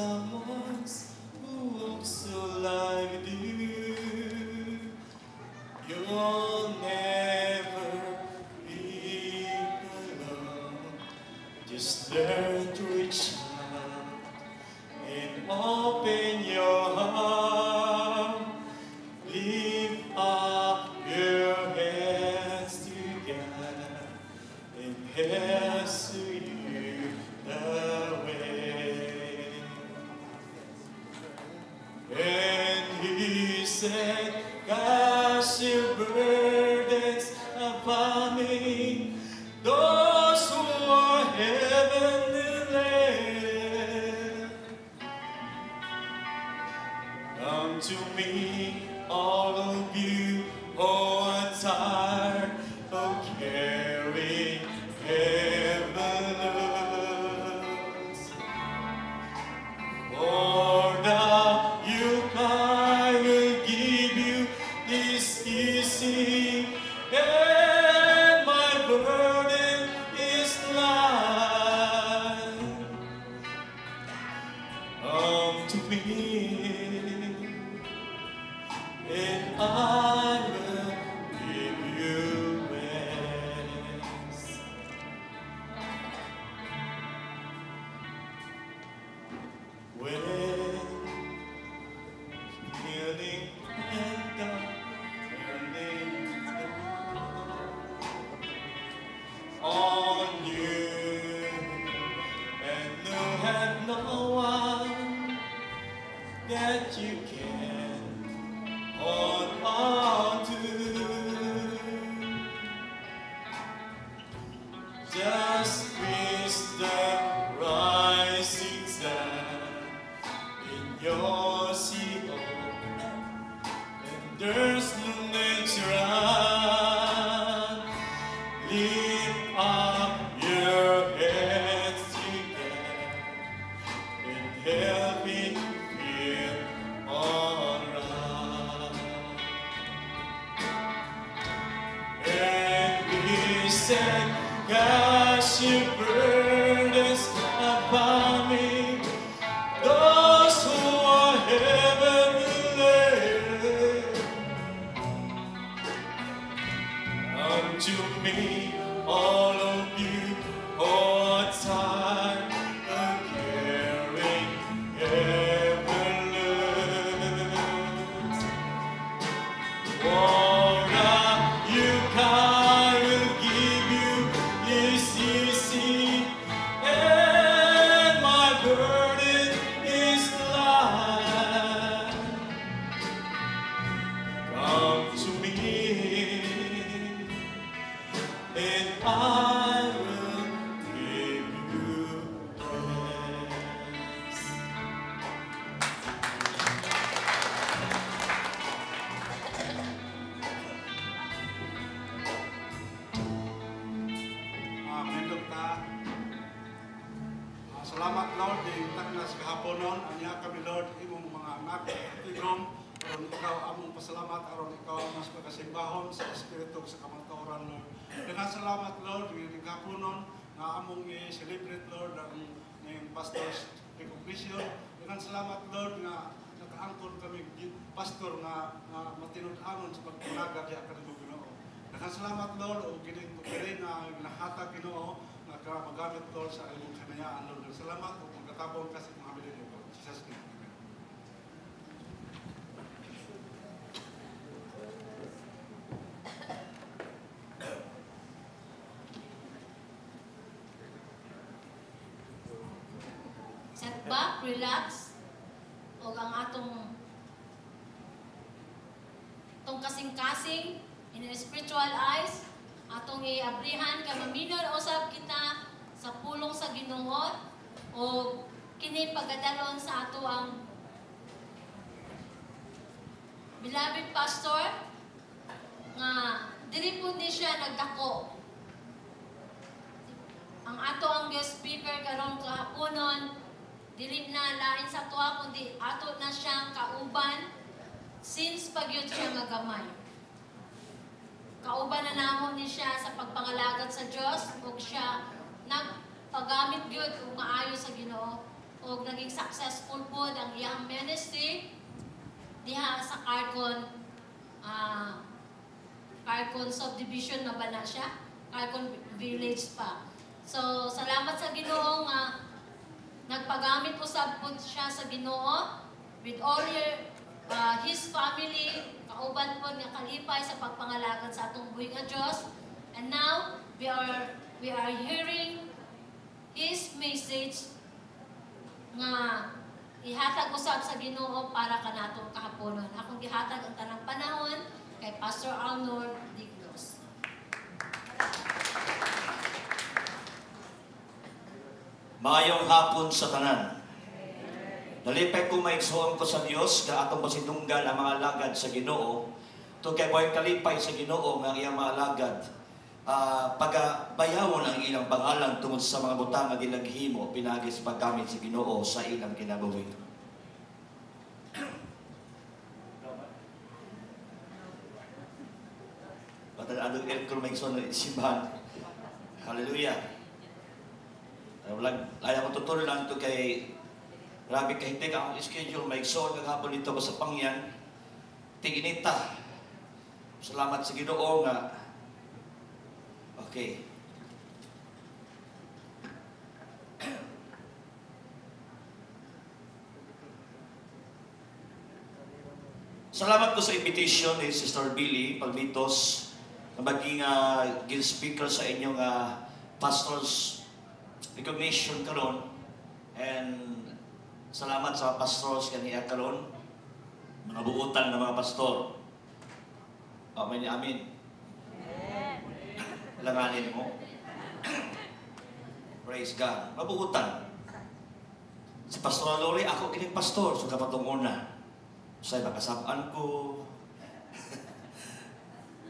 someone who walks so like you. You'll never be alone. Just learn to reach out and open your heart. Lift up your hands together and he'll show you the way. And he said, cast your burdens upon me, those who are heavenly led. Come to me, all of you who are tired of carrying heavy loads. For the yoke I will give you is easy, and my burden is light. Come to me, and I will give you rest. When feeling and turning on you, and you have no one that you can hold on to. Just miss the rising sun in your sea, and there's no nature. Lift up your heads together and help me feel alright. And he said, cast your burdens upon me, those who are heavenly led. Come to me, all of you who are tired of carrying heavy loads. For the yoke I will give you is easy, and my burden is light. Come to me, and I will give you rest. Mendok ta. Salamat Lord di taknas kahaponon anya kami Lord imong mga anak tigrom aron ikaw among pasalamat aron ikaw mas pagasimbahon sa espiritu sa kamatuoran Lord. Dengan salamat Lord di kahaponon nga among i-celebrate Lord ang ning pastors recognition. Dengan salamat Lord nga nakaangkon kami pastor nga matinud-anon sa pagtulaga di akademiko Ginoo. Dengan salamat Lord o gining pagkiri na ginahatag Ginoo nga magamit Lord sa imong kanayaan Lord. Salamat o pagkatabong kasi mga bilin Lord. Jesus name. Amen. Set back, relax, o ang atong kasing-kasing in the spiritual eyes, atong i-abrihan kay maminor usab kita sa pulong sa Ginoo o kini pagkadalon sa ato ang beloved pastor nga diri pud ni siya nagdako. Ang ato ang guest speaker karon kahaponon dili na lain sa tuwa kundi ato na siyang kauban since pagyud siya nga gamay. Kauban na namon ni siya sa pagpangalagad sa Dios ug siya nagpagamit gyud og maayo sa Ginoo. o naging successful po ang iyang ministry diha sa Carcon subdivision na ba na siya? Carcon village pa. So, salamat sa Ginoo nga nagpagamit usab po siya sa Ginoo with all his family, kauban po nga kalipay sa pagpangalagad sa atong buhi nga Dios. And now we are hearing his message nga ihatag usab sa Ginoo para kanatong kahaponon. Akong gihatag ang tanang panahon kay Pastor Arnold Diglos. Maayong hapon sa tanan. Nalipay ko maigsoon ko sa Dios nga atong pasidunggan ang mga alagad sa Ginoo. To kay boy kalipay sa Ginoo nga iyang mga alagad. Pagabayawon ang ilang pangalan tungod sa mga butang nga gilaghimo pinagi sa paggamit sa Ginoo sa ilang kinabuhi. Patadadong kung maigsoon na simbahan. Hallelujah. Ayaw ko tutuloy lang ito kay grabe kahitig akong schedule. Maigsoon naghapon dito sa pangyan. Tiginita. Salamat sa Ginoo nga. Okay. Salamat ko sa invitation ni Sister Billy Palmitos na maging guild speaker sa inyong pastors recognition karon, and salamat sa pastors kaniya karon, mga buutan ng mga pastor. Amen, amen. Langanin mo. Praise God. Mabuutan. Si Pastor Lori, ako kining pastor, so kapatong una. Sa'y makasabaan ko.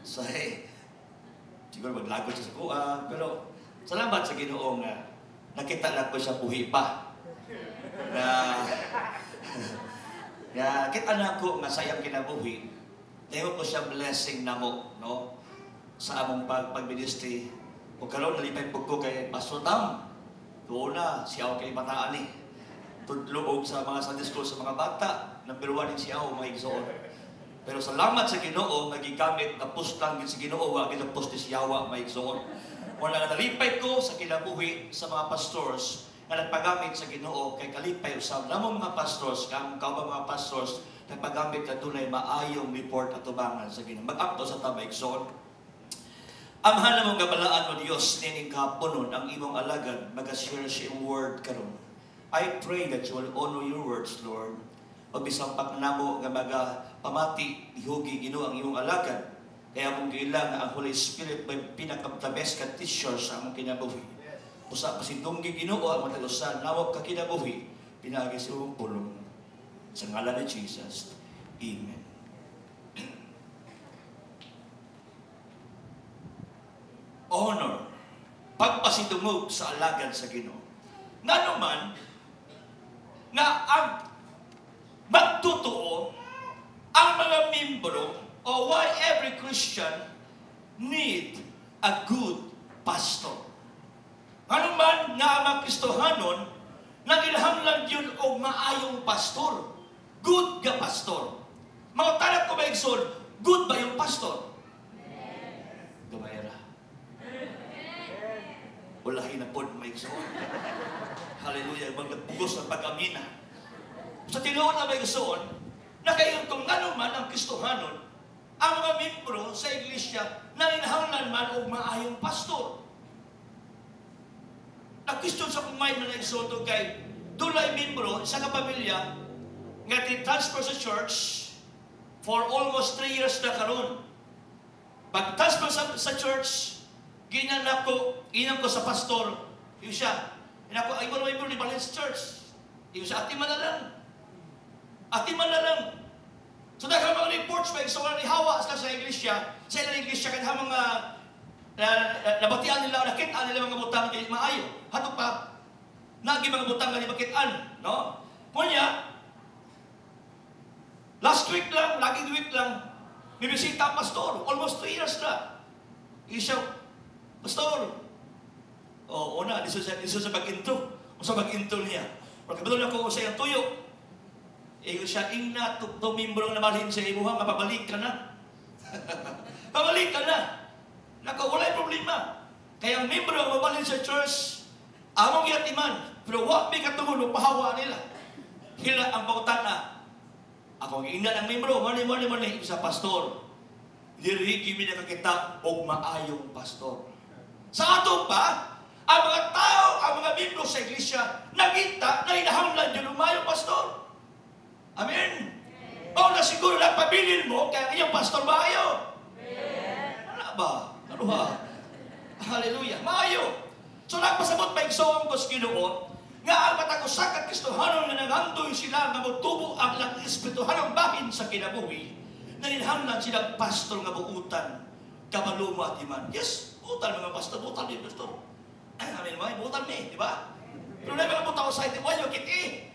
Sa'y, siguro maglagot siya sa kuha. Pero, salamat sa Ginoo nga nakita lang ko siya buhi pa. Na kita na ko nga sayang kinabuhi. Tayo ko siya blessing na mo, no? Sa among pagministry. O karon nalipay po ko kay Pastor Tam. Doon na, siya kay bataan ni. Tudlog sa mga Sunday school sa mga bata. Number 1 din siya o mga igsoon. Pero salamat sa Ginoo, nagigamit na post lang din sa Ginoo, wag din post ni siyawa mga igsoon. Wala na nalipay ko sa kinabuhi sa mga pastors na nagpagamit sa Ginoo kay kalipay usab namong mga pastors, kauban mga pastors nagpagamit ka dunay maayong report at tubangan sa Ginoo. Mag-apto sa tabay igsoon. Amhan namong gabalaan mo Dios nining kahaponon ang imong alagad mag-share sa imong word karon. I pray that you will honor your words, Lord. O bisang pagnamo nga pamati ihugi Ginoo ang imong alagad. Kaya mong kailangan ang Holy Spirit may pinaka-the-best ka teacher sa among kinabuhi. Usa pa si dunggi Ginoo ang matalusan nawag ka kinabuhi pinagi sa imong pulong. Sa ngalan ni Jesus. Amen. Honor, pagpasidungog sa alagad sa Ginoo. Nga naman, nga ang magtutuo ang mga membro o why every Christian need a good pastor. Ano man nga ang mga Kristohanon, nagilhanglan yun o maayong pastor. Good ga pastor. Mga tanap ko ba igsoon, good ba yung pastor? Gamayra. Ulahin na po may igsoon. Hallelujah. Magbugos ng pag-amina. Sa tinuod na may igsoon, na kayo kung ano man ang Kristohanon, ang mga membro sa iglesia na inahanglan man o maayong pastor. Na-question sa kumay na nagsoto kay dulay membro sa kapamilya nga transfer sa church for almost 3 years na karon. Pag-transfer sa church, inam ko sa pastor, yun siya. Inako, ay mo na membro ni Balin sa church. Yun siya, ati man na lang. Ati man na lang. So dahil mga reports ba, so wala ni hawa sa iglesia, sa ilang iglesia, kahit mga nabatian nila, nakitaan nila mga butang na maayo. Hato pa, nagi mga butang na nakitaan. No? Kunya, last week lang, laging week lang, bibisita ang pastor. Almost 2 years na. Isya, pastor. O, una, iso sa pag-intro. O sa pag-intro niya. Pagkabalo na ko sa iyang tuyo. Iyon siya, ingna, tumimbro na malhin sa imuha, mapabalik ka na. Pabalik ka na. Nako, wala'y problema. Kaya ang membro ang mabalhin sa church, among yatiman, pero wag may katulong, pahawa nila. Hila ang pautan na. Ako ang ina ng membro, mani, sa pastor. Diri kimi nakakita og maayong pastor. Sa ato pa, ang mga tao, ang mga membro sa iglesia, nakita na hinahanglan yun umayong pastor. Amen? O na siguro lang pabilin mo, kaya iyong pastor maayo. Wala ba? Ano ba? Hallelujah. Maayo. So nagpasabot ba igsoon ko sa Ginoo nga ang matagusakat Kristohanon nga nagandoy sila nga motubo ang ilang espirituhanong bahin sa kinabuhi na hinahanglan silang pastor nga buutan kabaluma at iman. Yes, buutan mga pastor, buutan din pastor. Amen, may buutan ni, di ba? Pero na mga butaw sa ito, wayo kiti.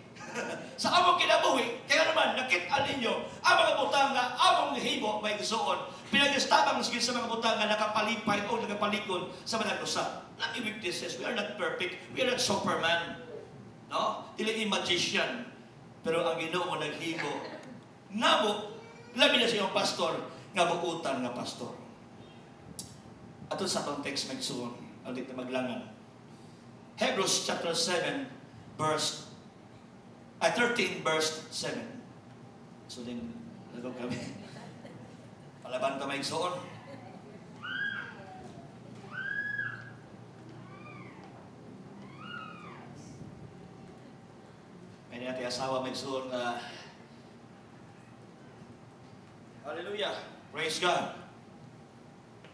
Sa among kinabuhi, kaya naman nakita ninyo ang mga butang nga among hibo may gusoon. Pinag-estabang sige sa mga butang nga nakapalipay o nakapalikon sa mga dosa. Not the weaknesses, we are not perfect, we are not Superman. No? Dili magician. Pero ang Ginoo naghibo. Nabo, labi na siyang pastor, nga buutan nga pastor. Ato sa context magsuon, ulit na maglangan. Hebrews chapter 7, verse 13 verse 7. So din, nagawag kami. Palaban ka may igsoon. May natin asawa may igsoon na hallelujah. Praise God.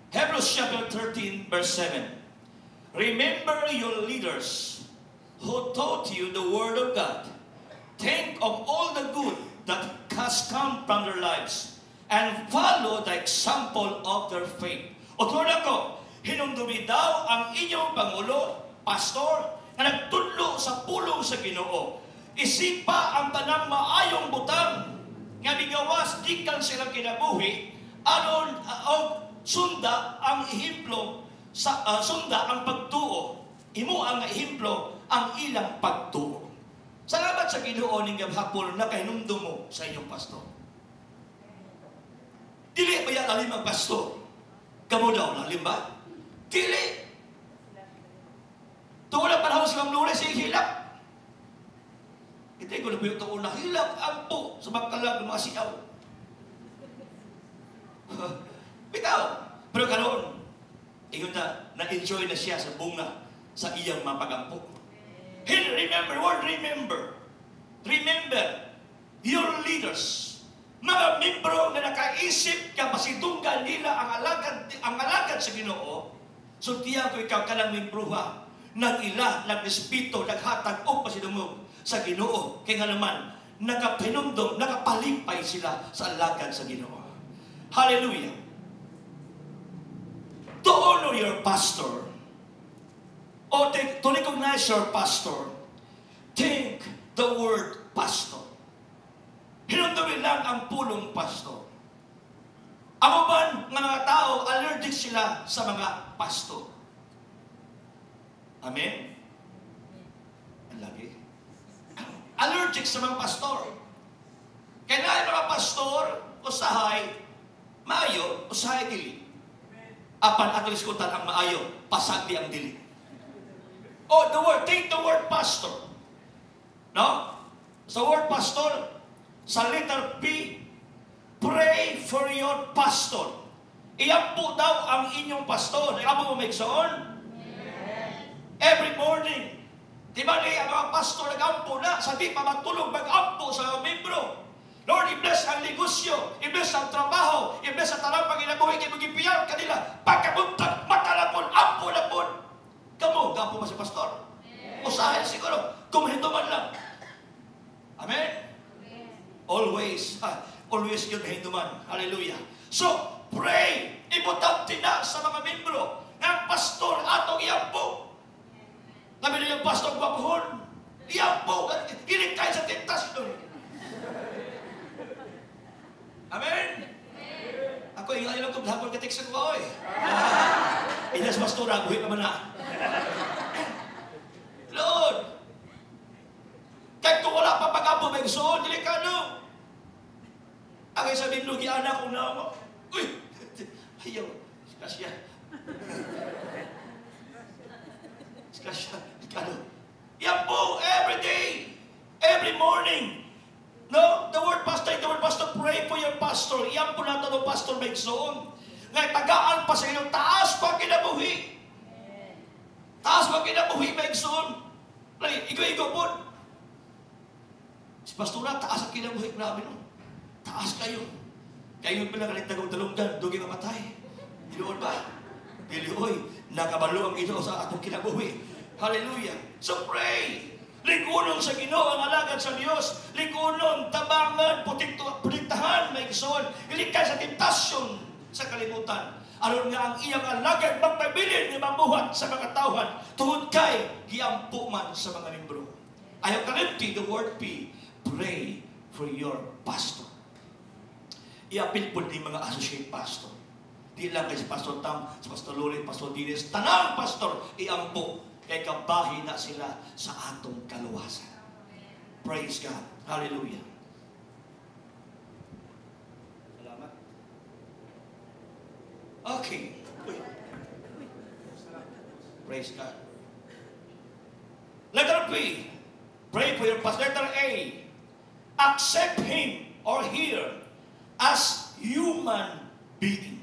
Hebrews chapter 13 verse 7. Remember your leaders who taught you the word of God. Think of all the good that has come from their lives and follow the example of their faith. O tulad ko, hinumdumi daw ang inyong Pangulo, Pastor, na nagtudlo sa pulong sa Ginoo. Isipa ang tanang maayong butang nga migawas dikan silang kinabuhi aron sunda ang ehemplo sunda ang pagtuo. Imo ang ehemplo ang ilang pagtuo. Salamat sa Ginoo ning gahapon na kahinumdum mo sa inyong pastor. Dili ba yan lalim ang pastor? Kamu daw lalim ba? Dili. Tuon ang panahon si Ma'am Lourdes sa hilap. Ito ko na po yung tuon na hilap ang po sa magkalag ng mga siyaw. Bitaw. Pero karoon, ingon na-enjoy na siya sa bunga sa iyang mapagampo. Remember your leaders, mga membro na nakaisip kapasidunggan nila ang alagad sa Ginoo. So tiyan ko ikaw kanang membruha, nag-ila, nag-espito, naghatag o pasidungog sa Ginoo. Kaya nga naman, nakapinumdum, nakapalipay sila sa alagad sa Ginoo. Hallelujah. To honor your pastor, o to recognize your pastor, think the word pastor. Hinumdumin lang ang pulong pastor. Amo ba nga mga tao, allergic sila sa mga pastor? Amen? Ang lagi. Allergic sa mga pastor. Kaya nga mga pastor, usahay, maayo, usahay dili. Apan atong iskutan ang maayo, pasagdi ang dili. Oh, the word, take the word pastor. No? Sa word pastor, sa letter P, pray for your pastor. Iyan po daw ang inyong pastor. Ikaw mo magsoon? Every morning. Diba ang mga pastor nag-ampo na, sa di pa matulog, mag-ampo sa membro. Lord, i-bless ang negosyo, i-bless ang trabaho, i-bless ang talang paginabuhi, i-magipiyang kanila. Pagkabuntag, matalapon, ampo na po. Kamu, gapo ba si pastor? Usahin siguro, kumahinduman lang. Amen? Always. Always yun hinduman. Hallelujah. So, pray. Importante na sa mga membro ng pastor atong iyampo. Sabi na yung pastor babuhon. Iyampo. Iligtay sa tentasyon. Amen? Ako yung ilang kong hapon katiksan ko eh. Inas pastora, buhay naman na. Lord, Iyampo may gusto, delikado. Ang isa bimlo, giana ko na mo. Uy! Ayaw, kasya. Kasya, delikado. Iyampo, every day, every morning. No, the word pastor, pray for your pastor. Iyampo na ito ng pastor may gusto. Ngay tagaan pa sa inyo, taas pa kinabuhi. Taas pa kinabuhi may gusto. Igo-igo po. Si pastora, taas ang kinabuhi. Grabe no. Taas kayo. Kayo yung pinagalit na dalunggan, dugi mamatay. Iluon ba? Pilioy, nakabalo ang ito sa atong kinabuhi. Hallelujah. So pray. Likunon sa Ginoo ang alagad sa Dios. Likunon, tabangan, putiktahan, may gison. Ilikay sa tentasyon sa kalimutan. Aron nga ang iyang alagad magpabilin ni mabuhat sa mga tawhan tungod kay giampo man sa mga membro. Ayaw kalimti, the word P, pray for your pastor. Iapil po ni mga associate pastor. Di lang kay si Pastor Tam, si Pastor Luli, Pastor Dines, tanang pastor, iampo. Kay kabahin na sila sa atong kaluwasan. Praise God. Hallelujah. Salamat. Okay. Praise God. Letter B. Pray for your pastor. Letter A. Accept him or her as human being.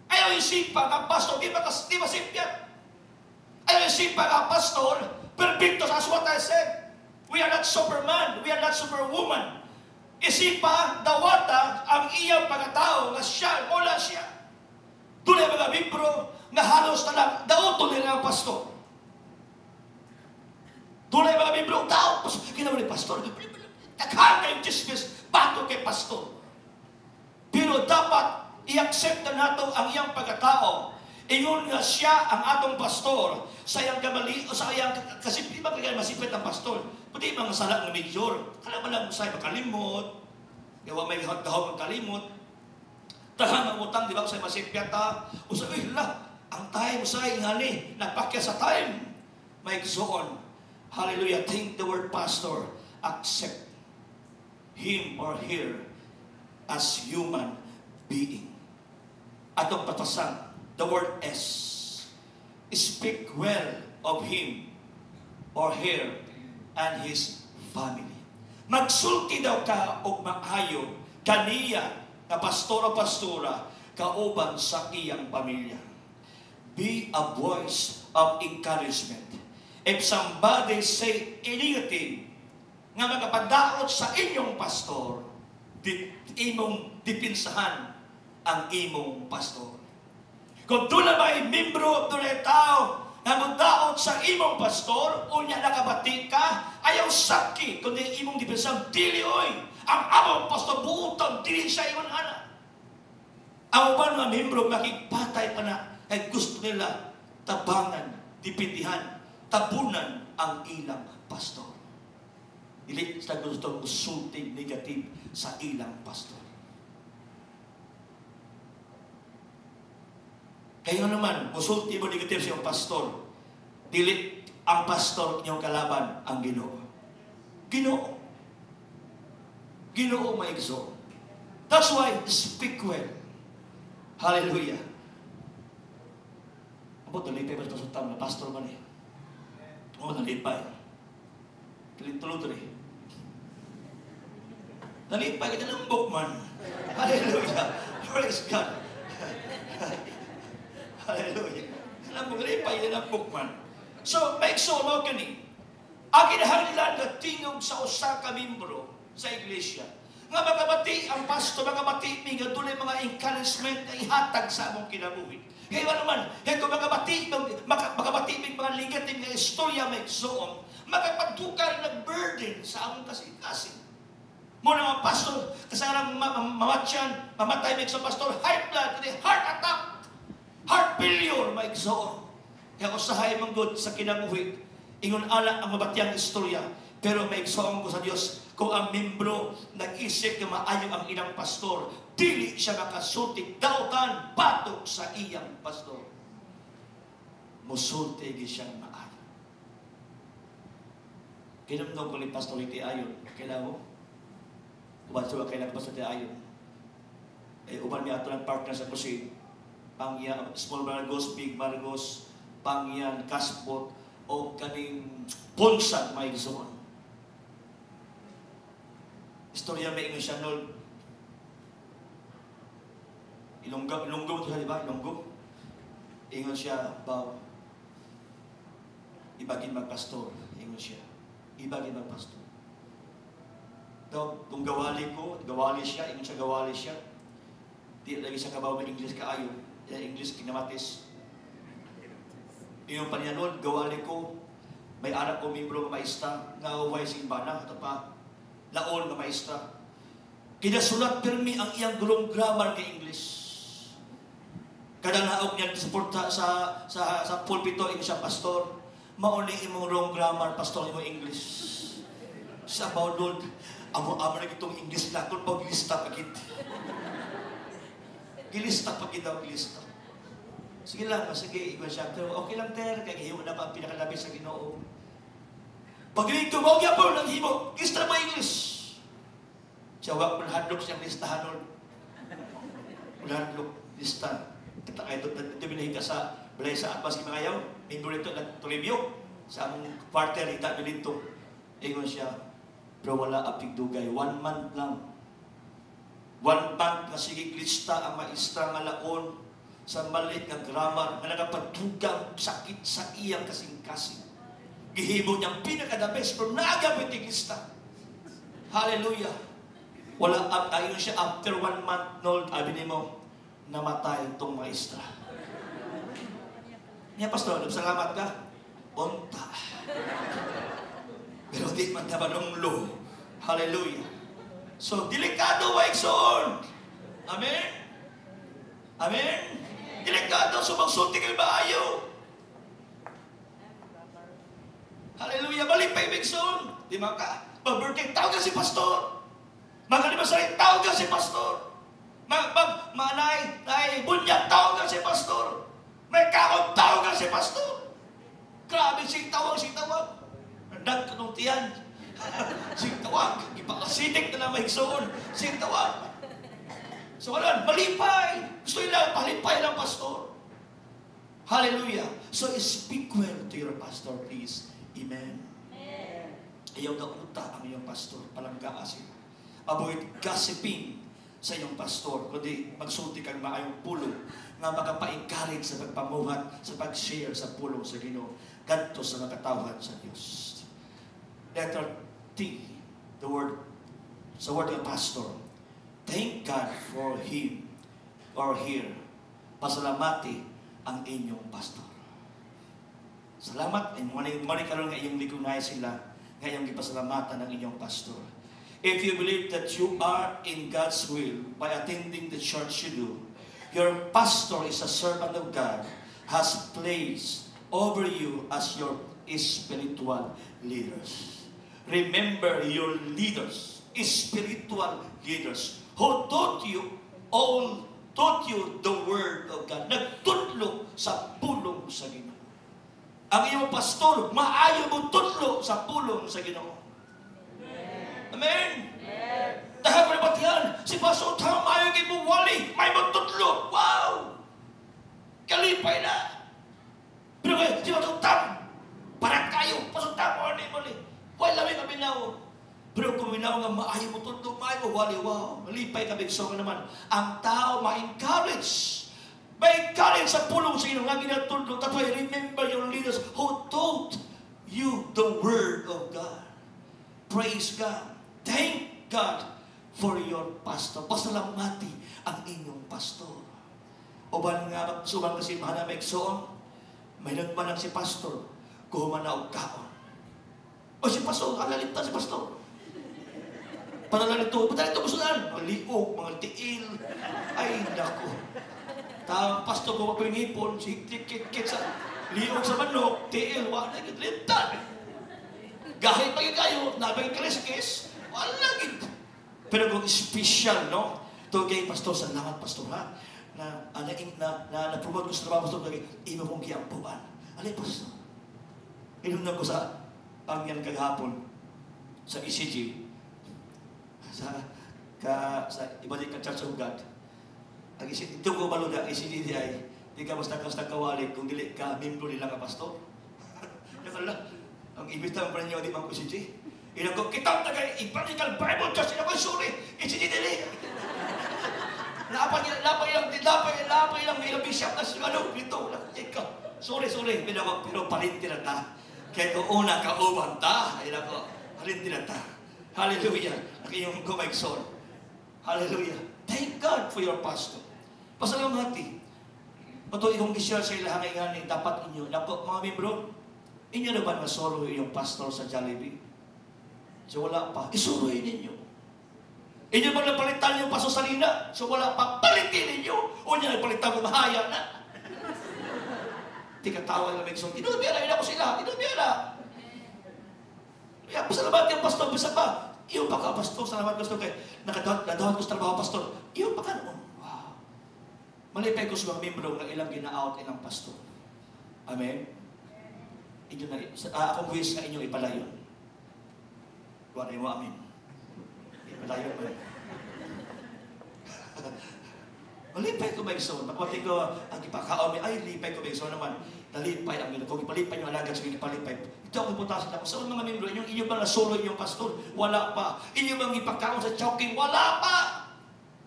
Ayaw isipan ang pastor, di ba simpyan? Ayaw isipan ang pastor, perfecto as what I said. We are not Superman, we are not Superwoman. Isipa, dawata, ang iyang pagkatao na siya, wala siya. Doon mga membro na halos na lang, dauto nila ang pastor. Doon mga membro, dauto, ginawa ni pastor. Takhan kayong chismis, bato kay pastor. Pero dapat i-accept na nato ang iyang pagkatao. Ingon nga siya ang atong pastor sa iyang kamali o sa iyang kasi ba kaya masipit ang pastor. Pati mga sala ng major. Kala ba lang sa makalimot. Gawa may kahog makalimot. Tahan ang utang di ba sa masipit ta. O sa ang time sa ingani nagpakya sa time. May gsoon. Hallelujah. Think the word pastor. Accept him or her as human being. Atong patasan. The word S. Speak well of him or her and his family. Magsulti daw ka o maayo kaniya na pastor o pastora kauban sa iyang pamilya. Be a voice of encouragement. If somebody say anything nga magapadaot sa inyong pastor, imong dipinsahan ang imong pastor. Kung doon na may membro, doon na tao na magdaot sa imong pastor, o niya nakabati ka, ayaw sakit, kundi imong dipensang dili, oy, ang among pastor buutang, dili siya iwan anak. Ang uban mga membro, makipatay pa na, ay gusto nila tabangan, dipindihan, tabunan ang ilang pastor. Dili sa gusto usulting negative sa ilang pastor. Kaya naman, musulti mo negative sa iyong pastor. Dili ang pastor niyong kalaban ang Ginoo. Ginoo. Ginoo may exalt. That's why, speak well. Hallelujah. Abo, nalipay ba ito sa tama na pastor man eh? Oo, nalipay. Tuloy-tuloy. Nalipay ka ng bookman. Hallelujah. Praise God. Hallelujah. Alam mo, nalipay ka ng bookman. So, make sure mo kani. Ang kinahanglan na tingog sa usa ka membro sa iglesia. Nga magabati ang pastor, magabati nga dulay mga encouragement na ihatag sa among kinabuhi. Kaya naman, kaya kung magabati mga negative na istorya may zoom, magpatukar na burden sa among kasing-kasing. Muna mga pastor, kasarang mamatay may sa pastor, high blood, heart attack, heart failure, may zoom. Kaya usahay mong good sa kinabuhi, ingon ala ang mabatiyang istorya, pero may zoom ko sa Diyos, kung ang membro nag-isip na maayo ang ilang pastor, dili siya makasultik, dautan, patok sa iyang pastor. Musultig siyang maayo. Kinamdong ko ni Pastor Iti Ayon. Kailan mo? Uban siya kailan Pastor Iti Ayon. Uban niya ito ng partner sa crusade. Pangyan, Small Margos, Big Margos, Pangyan, Kasbot, o kaning Punsag, may gisuon. Istorya may ingon siya, Lord. Ilonggo ito siya, di ba? Ilonggo. Ingon siya, baw, ibagin magpastor. Ingon siya, ibagin magpastor. Daw, kung gawali ko, gawali siya, ingon siya, gawali siya. Di lagi siya kabaw ng English kaayo. English kinamatis. Ingon pa niya, Lord, gawali ko, may anak ko, membro ng maestra, nga away simbana, ito pa, laon ng maestra. Kinasulat pirmi ang iyang gulong grammar kay English. Kadang naog niya suporta sa pulpito ing siya pastor. Mauni imong wrong grammar pastor imong English. Sa about Lord, amo na itong English na kung paglista pagit. Gilista pagit daw gilista. Sige lang, sige, iba siya. Pero okay lang ter, kaya hiyo na pa ang pinakalabi sa Ginoo. Pag-inig tumawag niya po ng himo, gilista mo English. Siya wag mulhadlok siyang listahan nun. Mulhadlok, lista. Kita ito binahiga sa balay sa atmas mga yaw. Member ito na tulibyo sa among partner ita dito. Ingon siya, pero wala apig dugay. 1 month lang. 1 month na sige lista ang maestra nga laon sa malit nga grammar nga nagapadugang sakit sa iyang kasing-kasing. Gihimo niyang pinaka-the best pero naagapit yung lista. Hallelujah. Wala ayon siya after 1 month old abi nimo namatay itong maestra. Niya, Pastor, salamat ka. Unta. Pero di man tabanong lo. Hallelujah. So, delikado wa iksoon. Amen? Amen? Delikado sumagsulti kay maayo. Hallelujah. Malipay iksoon. Di man ka. Mag-birthday, tawag ka si Pastor. Mag-anniversary, tawag ka si Pastor. Manay, bunyag, tawag ka si Pastor. May kakot, tawag ka si Pastor. Grabe, sing tawag. Nandag ka nung tiyan. Sing tawag. Ipakasidik na lang mahigsoon. Sing tawag. So, wala, malipay. Gusto nila, palipay lang, Pastor. Hallelujah. So, speak well to your pastor, please. Amen. Ayaw na uta ang iyong pastor. Palangga asin. Avoid gossiping sa iyong pastor, kundi magsulti kang maayong pulong nga makapa-encourage sa pagpamuhat, sa pag-share sa pulong sa Ginoo kadto sa nakatawhan sa Dios. Letter T, the word ng pastor. Thank God for him or here. Pasalamati ang inyong pastor. Salamat, muli karon nga iyong likunay sila, nga iyong gipasalamatan ng inyong pastor. If you believe that you are in God's will by attending the church you do, your pastor is a servant of God, has placed over you as your spiritual leaders. Remember your leaders, spiritual leaders, who taught you the word of God. Nagtudlo sa pulong sa Ginoo. Ang iyong pastor, maayo mo tudlo sa pulong sa Ginoo. Amen? Dahil ko na batihan, si Pastor Tam, ayaw kayo mong wali, may magtutlo. Wow! Kalipay na. Pero kayo, si Pastor Tam, parang kayo, Pastor Tam, wali. Wala kami minaw. Pero kung minaw nga, maayaw mo tutlo, maayaw mo wali. Wow, malipay kami. So naman, ang tao ma-encourage. Ma-encourage sa pulong sa inyo, nga ginatulog. That's why remember your leaders who taught you the word of God. Praise God. Thank God for your pastor. Pasalamati ang inyong pastor. O ba nga, subang kasi mahana may iksoon, may nagmanang si pastor, kuhuman na og kaon. O si pastor, alalimta si pastor. Panalalito, ba't ito gustunan? Mga liog, mga tiil. Ay, naku. Tawang pastor ko mapingipon, si kit sa liog sa manok, tiil, wala na lintan. Gahit pa kayo, nabay kaliskis, wala gid. Pero kung special, no? Ito kay pastor, salamat pastor ha. Na-promote ko sa trabaho pastor, kaya iba kong kiampuan. Alay pastor. Inundan ko sa pangyan kagahapon. sa ECG, sa ibalik ka Church of God. Ang ECG, ito ko balod ang ECG ay, di ka basta kawalik kung dili ka membro nila ka pastor. Kaya lang, ang ibitang pa ninyo, di mang ECG. Ilang ko, kitang tagay, Evangelical Bible Church, ilang ko, sorry, ECG dili. Lapay lang, ilang bishop na siya, ano, dito, sorry, pero palinti na ta. Kaya kung una ka uban ta, ilang ko, palinti na ta. Hallelujah. Ang iyong kumaigson. Hallelujah. Thank God for your pastor. Pasalamati. Pato ikong gisya sa ilang hangay dapat inyo. Nako, mga membro, inyo na ba nasoro yung pastor sa Jollibee? So wala pa. Isuroy ninyo. Inyo ba napalitan yung pastor sa Lina? So wala pa. Palitin ninyo. O niya napalitan mo mahaya na. Di katawa na may gisong. Inubiyara, ina ko sila. Inubiyara. Kaya pasalamat yung pastor. Bisa pa. Iyo pa ka, pastor. Salamat, pastor. Kaya nadawat ko sa trabaho, pastor. Iyo pa ka noon. Wow. Malipay ko sa mga membro ng ilang gina-out ilang pastor. Amen? Inyo na, akong wish na inyo ipalayon. Kuha na mo, amen. Ipalayon mo. Malipay ko ba yung son? Pagpati ko, ang ipakaon, ay, lipay ko ba yung son naman. Nalipay ang kung ipalipay yung alagad sa ipalipay. Ito ang putasin ako. Sa mga membro, inyo bang nasolo inyong pastor? Wala pa. Inyo bang ipakaon sa choking? Wala pa.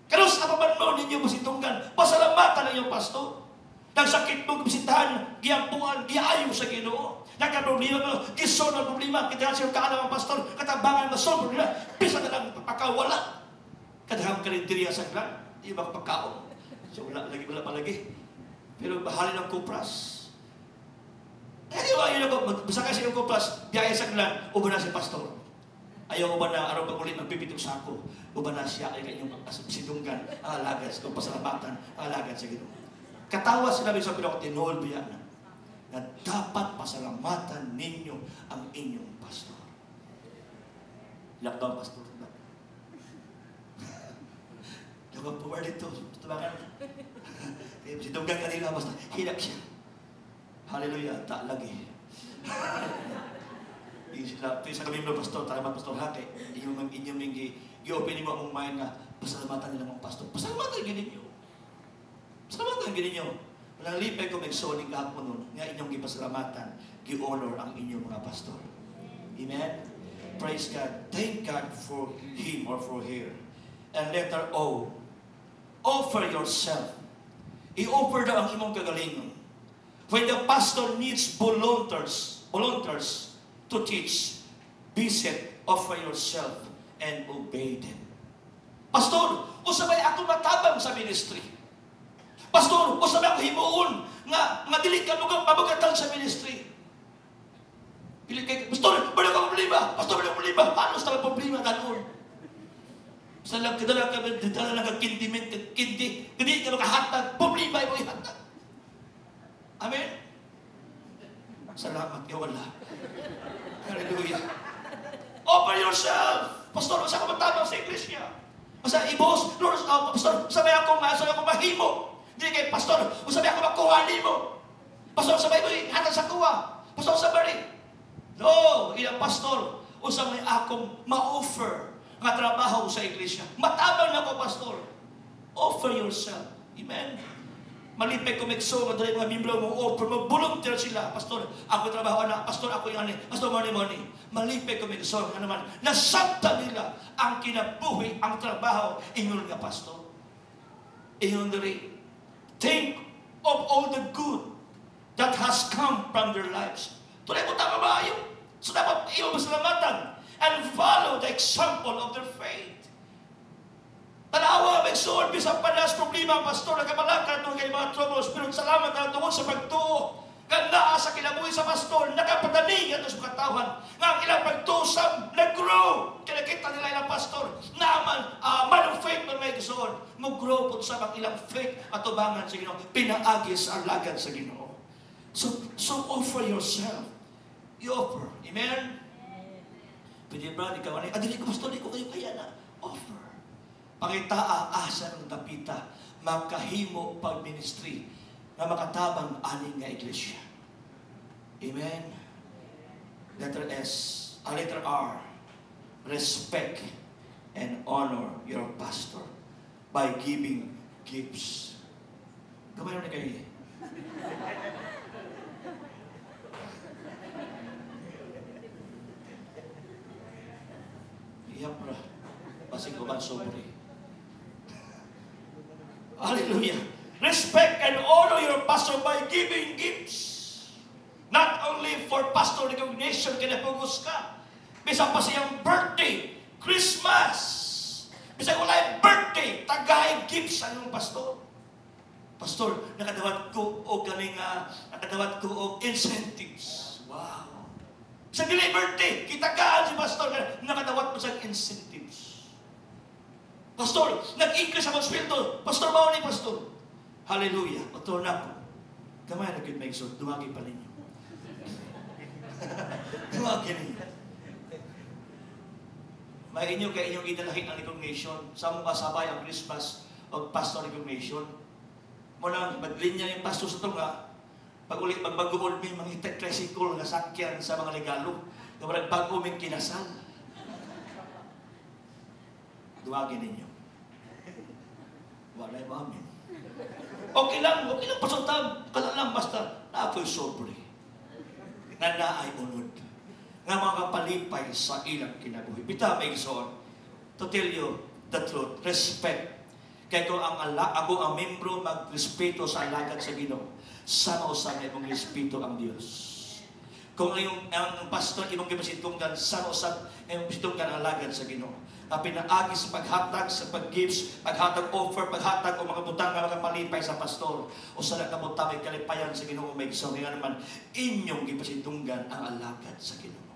Karos na paman mo ninyo masitunggan. Pasalamatan ng iyong pastor. Nagsakit mo, bisitahan, giyampuan, giayo sa Ginoo. Nagka-problema mo, gisolve ang problema. Kita siya kaalam ang pastor, katabangan, masolve problema. Bisa na lang papakawala. Kadahang karinteriya sa klan, di ba pagkaon? So wala palagi. Pero bahalin ang kupras. Anyway, yun ako, basta kasi yung kupras, biyaya sa klan, uba na si pastor. Ayaw uba na, araw pag ulit magpipitong sako. Uba na siya, ay kanyang sidunggan, alagad sa pasalamatan, alagad sa Ginoo. Katawa sinabi sa pinakot, tinolbiya na dapat pasalamatan ninyo ang inyong pastor. Lockdown, pastor. Dapat po word ito. Tulangan. Sidunggan kanila, basta hinak siya. Hallelujah, tak lagi. Sa kami mga pastor, talamat pastor hake. Inyong mingi, i-open mo ang mind na pasalamatan nila mga pastor. Pasalamatan gini nyo. Pasalamatan gini nyo. Walang lipay ko mag-soning kahapon nun, nga inyong ipasalamatan, gi-honor ang inyong mga pastor. Amen? Praise God. Thank God for him or for her. And letter O, offer yourself. I-offer daw ang imong kagalingon. When the pastor needs volunteers to teach, be set, offer yourself, and obey them. Pastor, usabay ako matabang sa ministry. Pastor, usabay ako himuon nga dili ka lugang pabagatan sa ministry. Pili kay pastor, wala ka problema. Pastor, wala problema. Halos na problema ganoon. Sa lang kadala ka dala lang kindi, hindi ka makahatag, problema mo ihatag. Amen? Salamat, ya wala. Hallelujah. Offer yourself. Pastor, masa ko matabang sa iglesia. Masa ibos, Lord, pastor, sabay ako mahimo. Hindi kay pastor, sabay ako makuha mo. Pastor, sabay mo hatag sa kuha. Pastor, sabay. No, ilang pastor, usabay akong ma-offer nga trabaho sa iglesia. Matabang na ko, pastor. Offer yourself. Amen? Malipay ko megso, madali mga membro mo, offer mo, volunteer sila. Pastor, ako trabaho na. Pastor, ako yung pastor, money. Malipay ko megso, nga naman, nasabta nila ang kinabuhi, ang trabaho, inyon nga, pastor. Inyon diri. Think of all the good that has come from their lives. Tunay mo tama ba yun? So dapat iyo masalamatan and follow the example of their faith. Tanawa, mag-soon, bisang panas problema, pastor, nagkamalakad nung kay mga troubles, pero salamat na tungkol sa pagtuo. Ganda sa kinabuhi sa pastor, nakapadaning at sa katawan. Nga ang ilang pagtusam, nag-grow. Kinakita nila ilang pastor, naman, man of faith na may gusoon. Mag-grow po sa mga ilang faith at tubangan sa Ginoo. Pinaagi sa alagad sa Ginoo. So offer yourself. You offer. Amen? Pwede ba, di ka manay, dili ko pastor, di ko kayo kaya na. Offer. Pangitaa asa ng dapita, makahimo pag-ministry na makatabang aning nga iglesia. Amen? Letter S, letter R. respect and honor your pastor by giving gifts. Gamay na kayo. Iyap ra. Pasig ko ba sobre? Hallelujah. Respect and honor your pastor by giving gifts. Not only for pastor recognition, kinapugos ka. Bisa pa siyang birthday, Christmas. Bisa ko lang birthday, tagay gifts sa iyong pastor. Pastor, nakadawat ko o nakadawat ko o incentives. Wow. Sa dili birthday, kitagaan si pastor, nakadawat mo sa incentives. Pastor, nag-increase ako spirito. Pastor, bawal ni pastor. Hallelujah. Pastor na po. Kamay na may exhort. Dumagi pa ninyo. Dumagi ninyo. May inyo kay inyong idalahin ang recognition. Sa mong kasabay ang Christmas o pastor recognition. Muna, maglinya yung pastor sa ito nga. Pag ulit magbagoon, may mga tricycle na sakyan sa mga regalo. Kapag bago may kinasal. Duwagin ninyo. Wala yung amin. Okay lang pastor tam. Kala lang basta na ako'y sobre. Na naay unod. Nga mga kapalipay sa ilang kinabuhi. Bita may igsoon. To tell you the truth, respect. Kaya kung ako ang membro magrespeto sa alagad sa Ginoo, sama usan na imong respeto ang Dios. Kung ang pastor imong gipasitunggan, sama usan imong pasitunggan ang alagad sa Ginoo. Ang pinaagi sa paghatag, sa pag-gives, paghatag offer, paghatag o mga butang nga mga palipay sa pastor, o sa nakabutang may kalipayan sa Ginoo may igsoon. Nga naman, inyong gipasitunggan ang alagad sa Ginoo.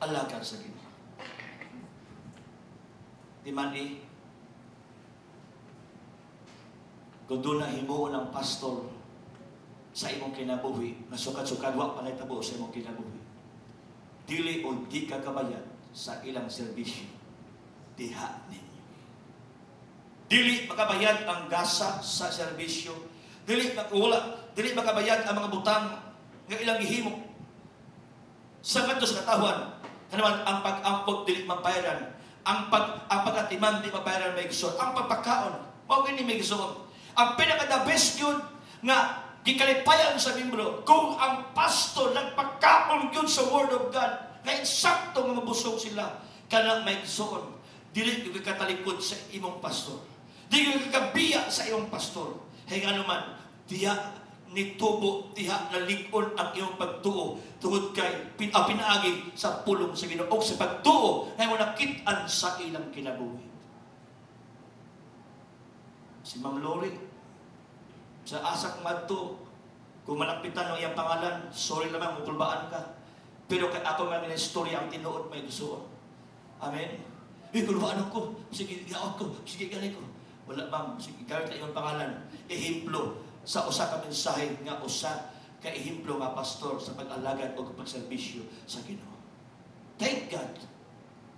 Alagad sa Ginoo. Di man kung doon na himuon ng pastor sa imong kinabuhi, na sukat-sukat, wa palay tabo sa imong kinabuhi. Dili o di kakabayad sa ilang serbisyo. Diha ninyo. Dili makabayad ang gasa sa serbisyo. Dili makabayad ang mga butang nga ilang ihimo. Sa kanto sa katawan, kanaman ang pag-ampot dili mabayaran. Ang pagatiman di mabayaran may igsoon. Ang pagpakaon, mao gini may igsoon. Ang pinaka-the best yun nga gikalipayan sa membro kung ang pastor nagpagkaon yun sa Word of God na insakto mga busog sila kana may igsoon. Dili yung katalikod sa imong pastor. Dili yung kakabiya sa imong pastor. Hay nga naman, diya nitubo, diha nalikon ang iyong pagtuo tungod kay pinaagi sa pulong sa Ginoo o sa pagtuo na mo nakitaan sa ilang kinabuhi. Si Ma'am Lori, sa asak madto, kung malapitan ng iyang pangalan, sorry naman, mutulbaan ka. Pero kay ako mga istorya ang tinuod may gusto. Amen? Kulbaan ko, sige, gaot ko, sige, ganit ko. Wala bang, sige, gamit na iyong pangalan. Ehemplo sa usa ka mensahe nga usa ka ehemplo nga pastor sa pag-alagad o pagserbisyo sa Ginoo. Thank God,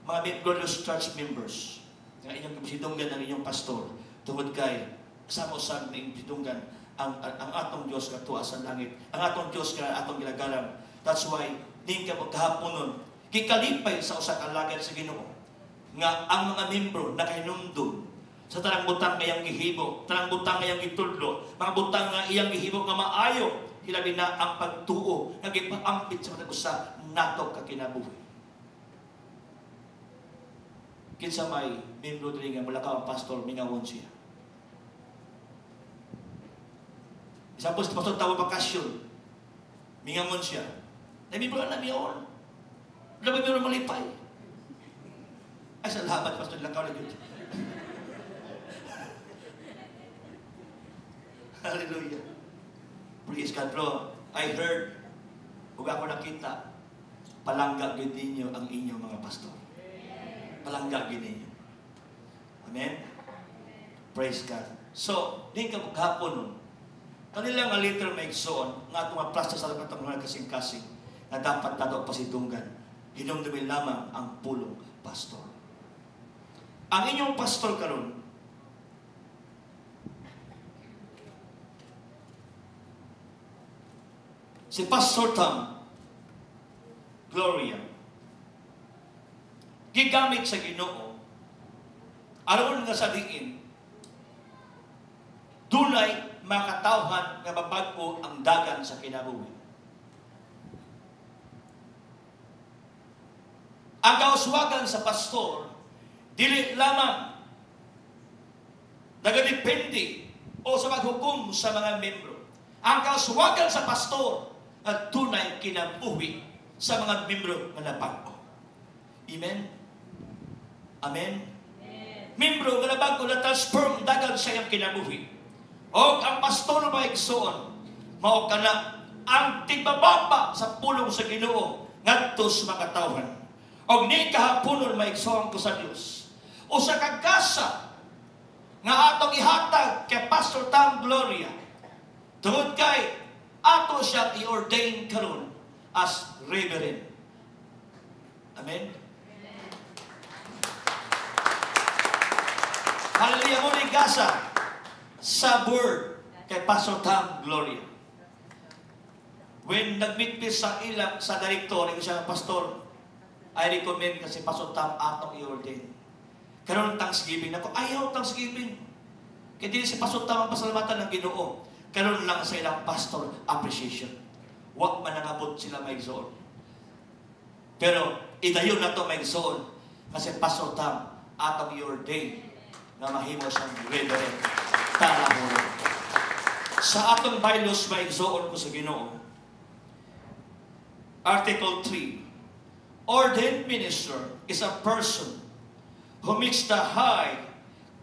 mga glorious church members, nga inyong kapisidunggan ng inyong pastor, tungod kay sama-usang na inyong ang atong Diyos katuwa sa langit. Ang atong Diyos ka atong ginagalang. That's why, din ka magkahapon nun, kikalipay sa usa ka alagad sa Ginoo nga ang mga membro nakahinumdum sa tanang butang ngayang gihimo, tanang butang ngayang gitudlo, mga butang nga iyang gihimo nga maayo, hilabi na ang pagtuo, nagipaampit sa matag usa nato ka kinabuhi. Kinsa may membro diri nga mula ka ang pastor mingawon siya. Isa po sa pastor tawo bakasyon, mingawon siya. Nabibro na mingawon. Labi mo malipay. Ay salamat pastor lakaw na gyud. Hallelujah. Praise God, bro. I heard, kung ako nakita, palangga gid ninyo ang inyong mga pastor. Palangga gid ninyo. Amen? Praise God. So, din ka maghapon nun, kanila nga later may igsoon, nga itong maplasta sa katang mga kasing-kasing, na dapat nato pasidunggan, hinumdumin lamang ang pulong pastor. Ang inyong pastor karon, si Pastor Tom Gloria, gigamit sa Ginoo aron nga sa diin dunay makatawhan nga mabag-o ang dagan sa kinabuhi. Ang kauswagan sa pastor dili lamang nagadepende o sa paghukom sa mga membro. Ang kauswagan sa pastor at tunay kinabuhi sa mga membro nga nabag-o. Amen? Amen? Membro nga nabag-o na transform dagan sa iyang kinabuhi. O ang pastor na maigsoon, mao kana ang tigbababa sa pulong sa Ginoo ngadto sa mga tawhan. Og ni kahaponon maigsoon ko sa Dios. O sa kagasa nga atong ihatag kay Pastor Tam Gloria. Tungod kay ato siya i-ordain karon as reverend. Amen. Hallelujah mo ni gasa sa word kay Pastor Tam Gloria. When nag-meet sa ilang sa direktor, yung siya pastor, I recommend kasi Pastor Tam atong i-ordain. Karon Thanksgiving na ko, ayaw Thanksgiving. Kaya din si Pastor Tam ang pasalamatan ng Ginoo. Karon lang sa ilang pastor appreciation. Wa man nangabot sila maigsoon. Pero idayon na to maigsoon kasi Pastor Tam atong i-ordain na mahimo siyang reverend. Talahon. Sa atong bylaws maigsoon ko sa Ginoo. Article 3. Ordained minister is a person who meets the high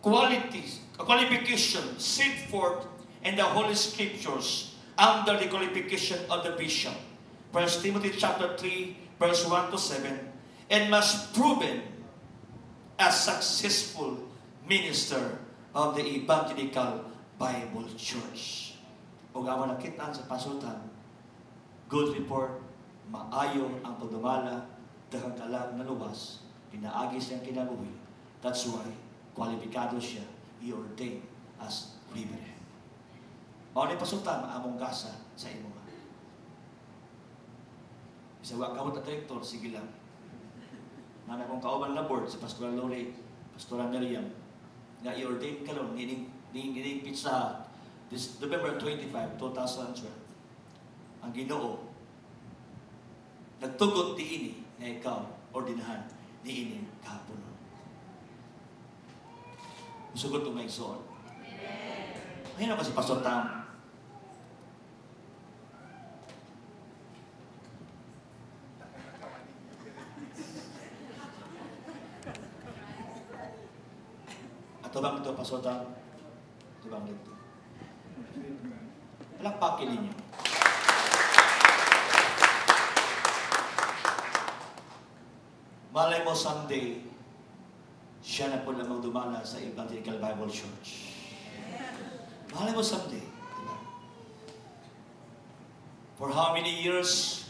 qualification set forth in the Holy Scriptures under the qualification of the bishop. 1 Timothy chapter 3, verse 1 to 7, and must proven as successful minister of the Evangelical Bible Church. O gawa nakitaan sa pasutan, good report, maayo ang pagdumala, daghang kalang na luwas, pinaagi siyang kinabuhi. That's why, kwalipikado siya, i-ordain as reverend. Mao ni pasutan, maamong gasa sa imo. Bisa wa kawat na direktor, sige lang. Nana kong kauban na board, si Pastor Lori, Pastor Miriam, nga i-ordain karon nining pizza this November 25, 2012. Ang Ginoo nagtugot diini na ikaw ordinahan niini kahapon. Musugot ko may igsoon. Ayun na ba si Pastor Tam? Ato bang ito, Pastor Tam? Ito bang ito? Palakpakin ninyo. Malay mo someday, siya na po lamang dumana sa Evangelical Bible Church. Malay mo someday. Diba? For how many years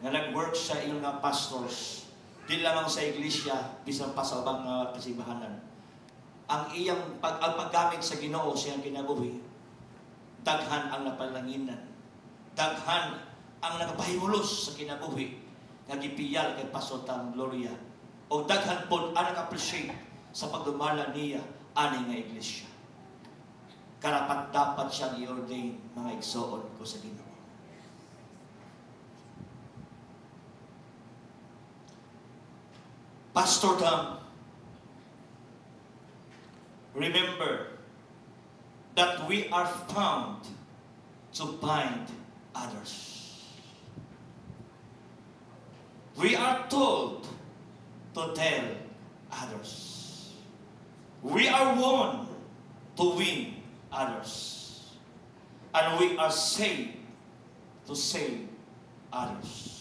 nga nag-work sa iyong mga pastors, di lamang sa iglesia, bisan pa sa ubang kasimbahanan. Ang iyang paggamit sa Ginoo siyang kinabuhi, daghan ang napalanginan, daghan ang nakapahimulos sa kinabuhi, nagipiyal kay Pastor Tam Gloria, o daghan po ang nag-appreciate sa pagdumala niya ani nga iglesia. Karapat dapat siyang i-ordain mga igsoon ko sa Ginoo. Pastor Tam, remember that we are found to bind others. We are told to tell others. We are won to win others. And we are saved to save others.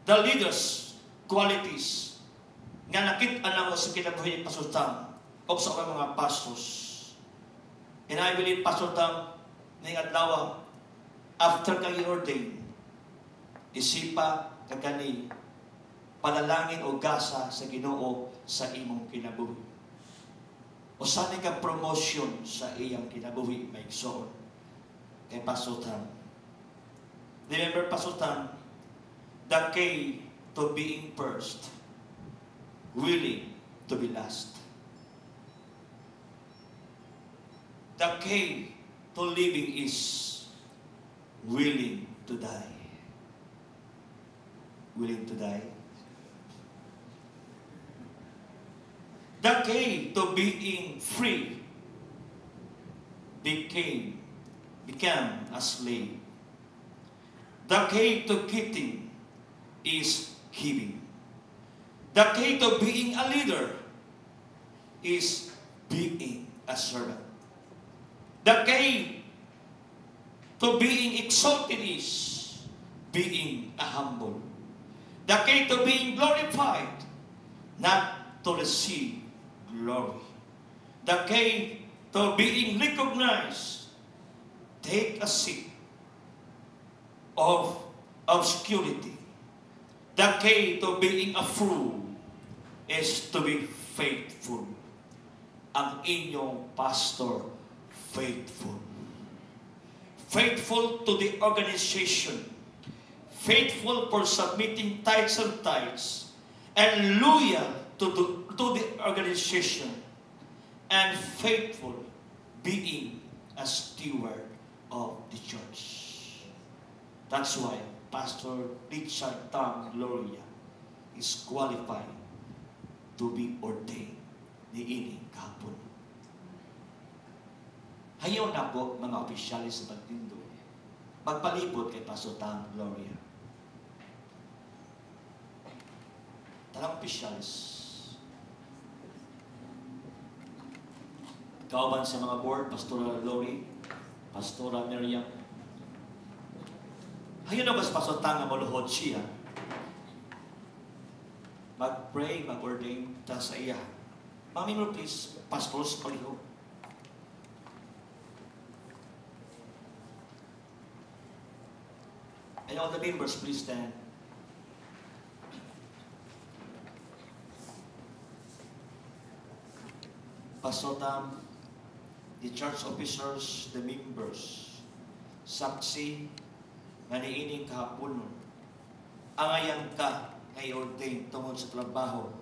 The leaders' qualities nga nakita na mo sa kinabuhi ni Pastor Tam o sa mga pastors. And I believe Pastor Tam ngayong adlaw after kang i-ordain, isipa kagani panalangin o gasa sa Ginoo sa imong kinabuhi. O saan ka promotion sa iyang kinabuhi maigsoon kay Pastor Tam. Remember Pastor Tam, the key to being first willing to be lost. The key to living is willing to die. Willing to die. The key to being free became a slave. The key to getting is giving. The key to being a leader is being a servant. The key to being exalted is being a humble. The key to being glorified, not to receive glory. The key to being recognized, take a seat of obscurity. The key to being a fool is to be faithful. Ang inyong pastor, faithful. Faithful to the organization. Faithful for submitting tithes and tithes. And loyal to the organization. And faithful being a steward of the church. That's why Pastor Richard Tam Gloria is qualified to be ordained ni ining kahapon. Hayaw na po mga opisyalis sa pagtindo, magpalipod kay Pastor Tam Gloria. Talang opisyalis, kauban sa mga board, Pastora Lori, Pastora Miriam. Hayaw na ba sa Pastor Tam nga maluhod siya? Mag-pray, mag-ordain ta sa iya. Mami mo please, pastors, palihog. And all the members, please stand. Pastor Tam, the church officers, the members, saksi, nga niining kahaponon, angayan ka ngay ordain tungod sa trabaho,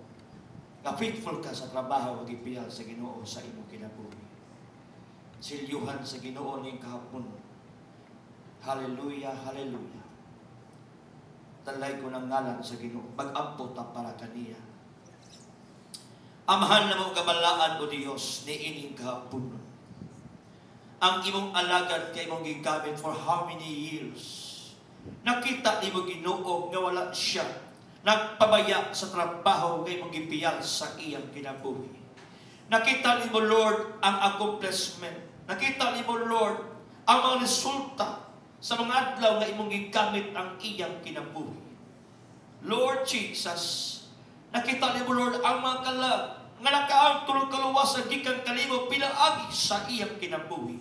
nga faithful ka sa trabaho, magipiyal sa Ginoo sa imong kinabuhi. Silyuhan sa Ginoo ning kahaponon. Hallelujah, hallelujah. Talay ko ng ngalan sa Ginoo, mag-ampo ta para kaniya. Amahan na mong kabalaan o Diyos, ni ining kahaponon. Ang imong alagad kay mong gigamit for how many years? Nakita ni mo Ginoo nga wala siya nagpabaya sa trabaho kay mong gipiyal sa iyang kinabuhi. Nakita ni mo Lord ang accomplishment. Nakita ni mo Lord ang mga resulta sa mga adlaw nga imong gigamit ang iyang kinabuhi. Lord Jesus, nakita ni mo Lord ang mga kalag nga nakaang tulong kaluwasan gikan kalimo pinaagi sa iyang kinabuhi.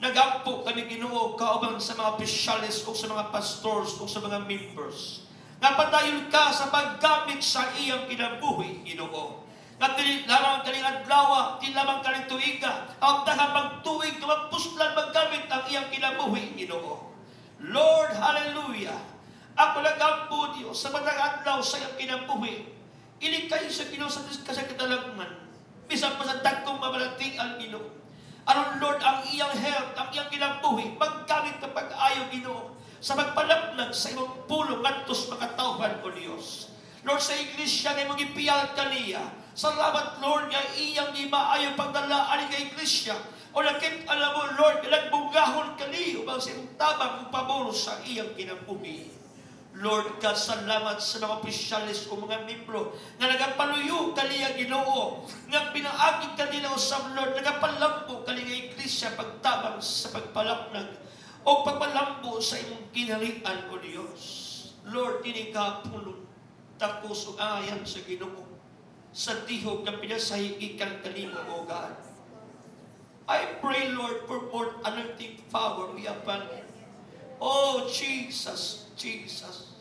Nagampo kami Ginoo kauban sa mga opisyalis o sa mga pastors o sa mga members. Napadayon ka sa paggamit sa iyang kinabuhi, Ginoo. Na dili lamang kaling adlaw, di lamang kaling tuiga, ang daghang pagtuig na magpuslan maggamit ang iyang kinabuhi, Ginoo. Lord, hallelujah. Ako nagampo Diyos sa matang adlaw sa iyang kinabuhi. Ilikay sa Ginoo sa kasakitalagman. Bisan pa sa dagkong mamalatian, Ginoo. Aron Lord, ang iyang health, ang iyang kinabuhi, maggamit na pag-ayaw, Ginoo, sa magpalaplag sa imong pulong ngadtos makatawhan o Dios. Lord, sa iglesia nga imong ipiyal kaniya. Salamat Lord nga iyang di maayo pagdalaan nga iglesia. O nakit alam mo Lord, nagbungahon kaniyo bang sa imong tabang pabor sa iyang kinabuhi. Lord God, salamat sa mga opisyalis o mga membro nga nagapaluyo kaniya Ginoo, nga pinaagid kanila sa Lord, nagapalambo kaniya iglesia pagtabang sa pagpalapnag o pagpalambo sa imong kinalian o Diyos. Lord, dinikapunon takos o ayan sa Ginoo sa tihog na pinasahigikan kanimo o God. I pray Lord for more anointing power we upon oh Jesus, Jesus.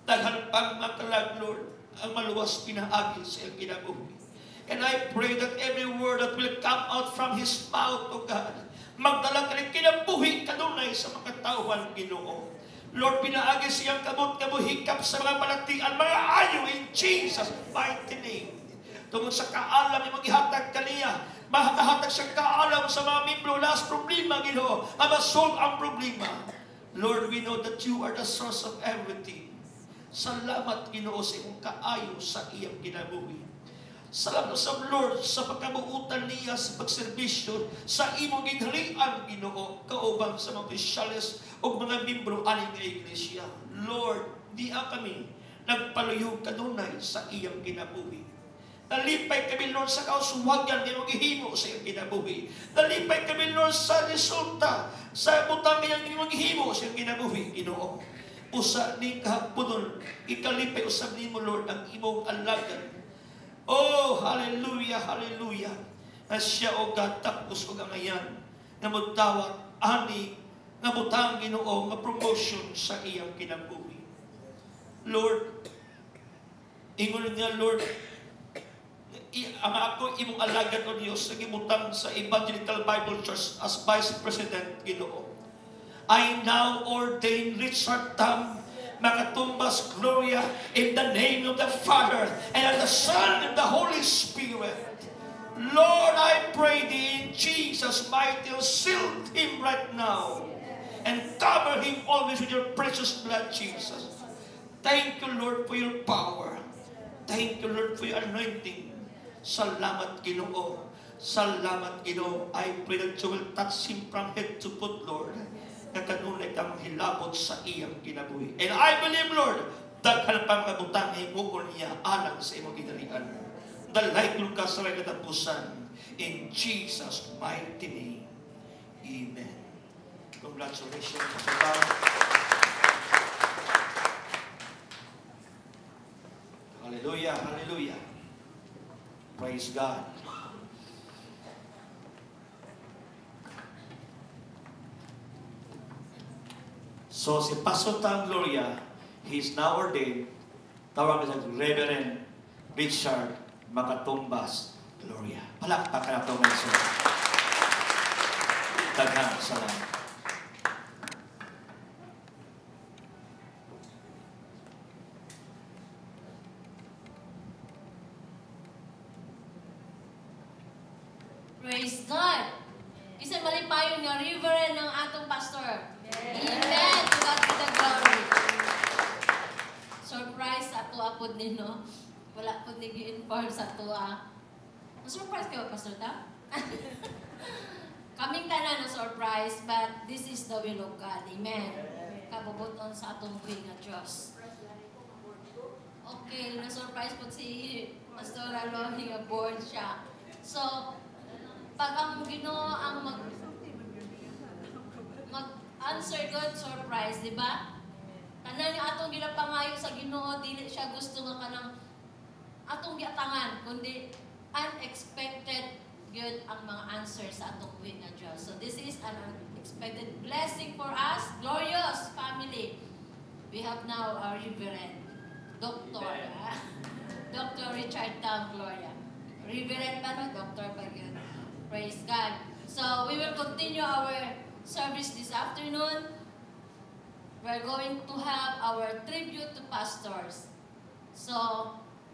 Daghan pang makalag Lord ang maluwas pinaagi sa iyang kinabuhi. And I pray that every word that will come out from His mouth, O God, magdala ka rin kinabuhi kanunay sa mga tauhan, Ginoo. Lord, pinaagi siyang kabut kabuhikap sa mga balatian, mga ayo in Jesus' mighty name. Tungkol sa kaalam ay maghihatag kaniya, makahatag sa kaalam sa mga membro na problema, Ginoo, ang masolve ang problema. Lord, we know that you are the source of everything. Salamat, Ginoo, sa iyong kaayo sa iyang kinabuhi. Salamat sa Lord sa pagkabuutan niya sa pagserbisyo sa imong ginharian, Ginoo, kaubang sa mga opisyalis o mga membro aning nga iglesia. Lord, diha kami nagpaluyog kanunay sa iyang kinabuhi. Nalipay kami, Lord, sa kauswagan ng maghihimo sa iyang kinabuhi. Nalipay kami, Lord, sa resulta, sa butang ng maghihimo sa iyang kinabuhi, Ginoo. Usa ni kahaponon, ikalipay usab nimo, Lord, ang imong alagad. Oh, hallelujah, hallelujah. Na siya o gatakos o gangayan, na magtawat, ani, nga butang, Ginoo, nga promotion sa iyang kinabuhi. Lord, ingon nga, Lord, ang ako imong alagad o Diyos, nagimutang sa Evangelical Bible Church as Vice President, Ginoo. I now ordain Richard Tam Makatumbas Gloria in the name of the Father and of the Son and the Holy Spirit. Lord, I pray thee in Jesus' mighty name, seal him right now and cover him always with your precious blood, Jesus. Thank you, Lord, for your power. Thank you, Lord, for your anointing. Salamat, Ginoo. Salamat, Ginoo. I pray that you will touch him from head to foot, Lord. Na kanunay kang hilabot sa iyang kinabuhi. And I believe, Lord, daghan pa mga butang na ibukol niya alang sa iyong ginalian. Dalay kong kasaway katapusan. In Jesus' mighty name. Amen. Congratulations, Pastor Tom. Hallelujah, hallelujah. Praise God. So si Pastor Tom Gloria, he is now ordained, tawag sa Reverend Richard Makatumbas Gloria. Palakpakan na ito, mga sir. Daghang salamat. Praise God! Isang malipayon nga Reverend ng atong pastor. Amen! To God be the glory. Surprise sa ato apod nino. Wala po nag-inform sa ato. Surprise kayo, Pastor Ta? Kaming tanan na surprise, but this is the will of God. Amen. Kabubuton sa atong buhay nga Diyos. Okay, na-surprise po si Pastor Alohi nga board siya. So, pag ang Ginoo ang mag-answer God surprise, di ba? Tanan yung atong ginapangayo sa Ginoo, dili siya gusto nga kanang atong giatangan, kundi unexpected good ang mga answer sa atong buhay nga Diyos. So this is an unexpected blessing for us, glorious family. We have now our Reverend Dr. Dr. Richard Tam Gloria. Reverend ba no? Dr. ba yun? Praise God. So we will continue our service this afternoon. We're going to have our tribute to pastors. So,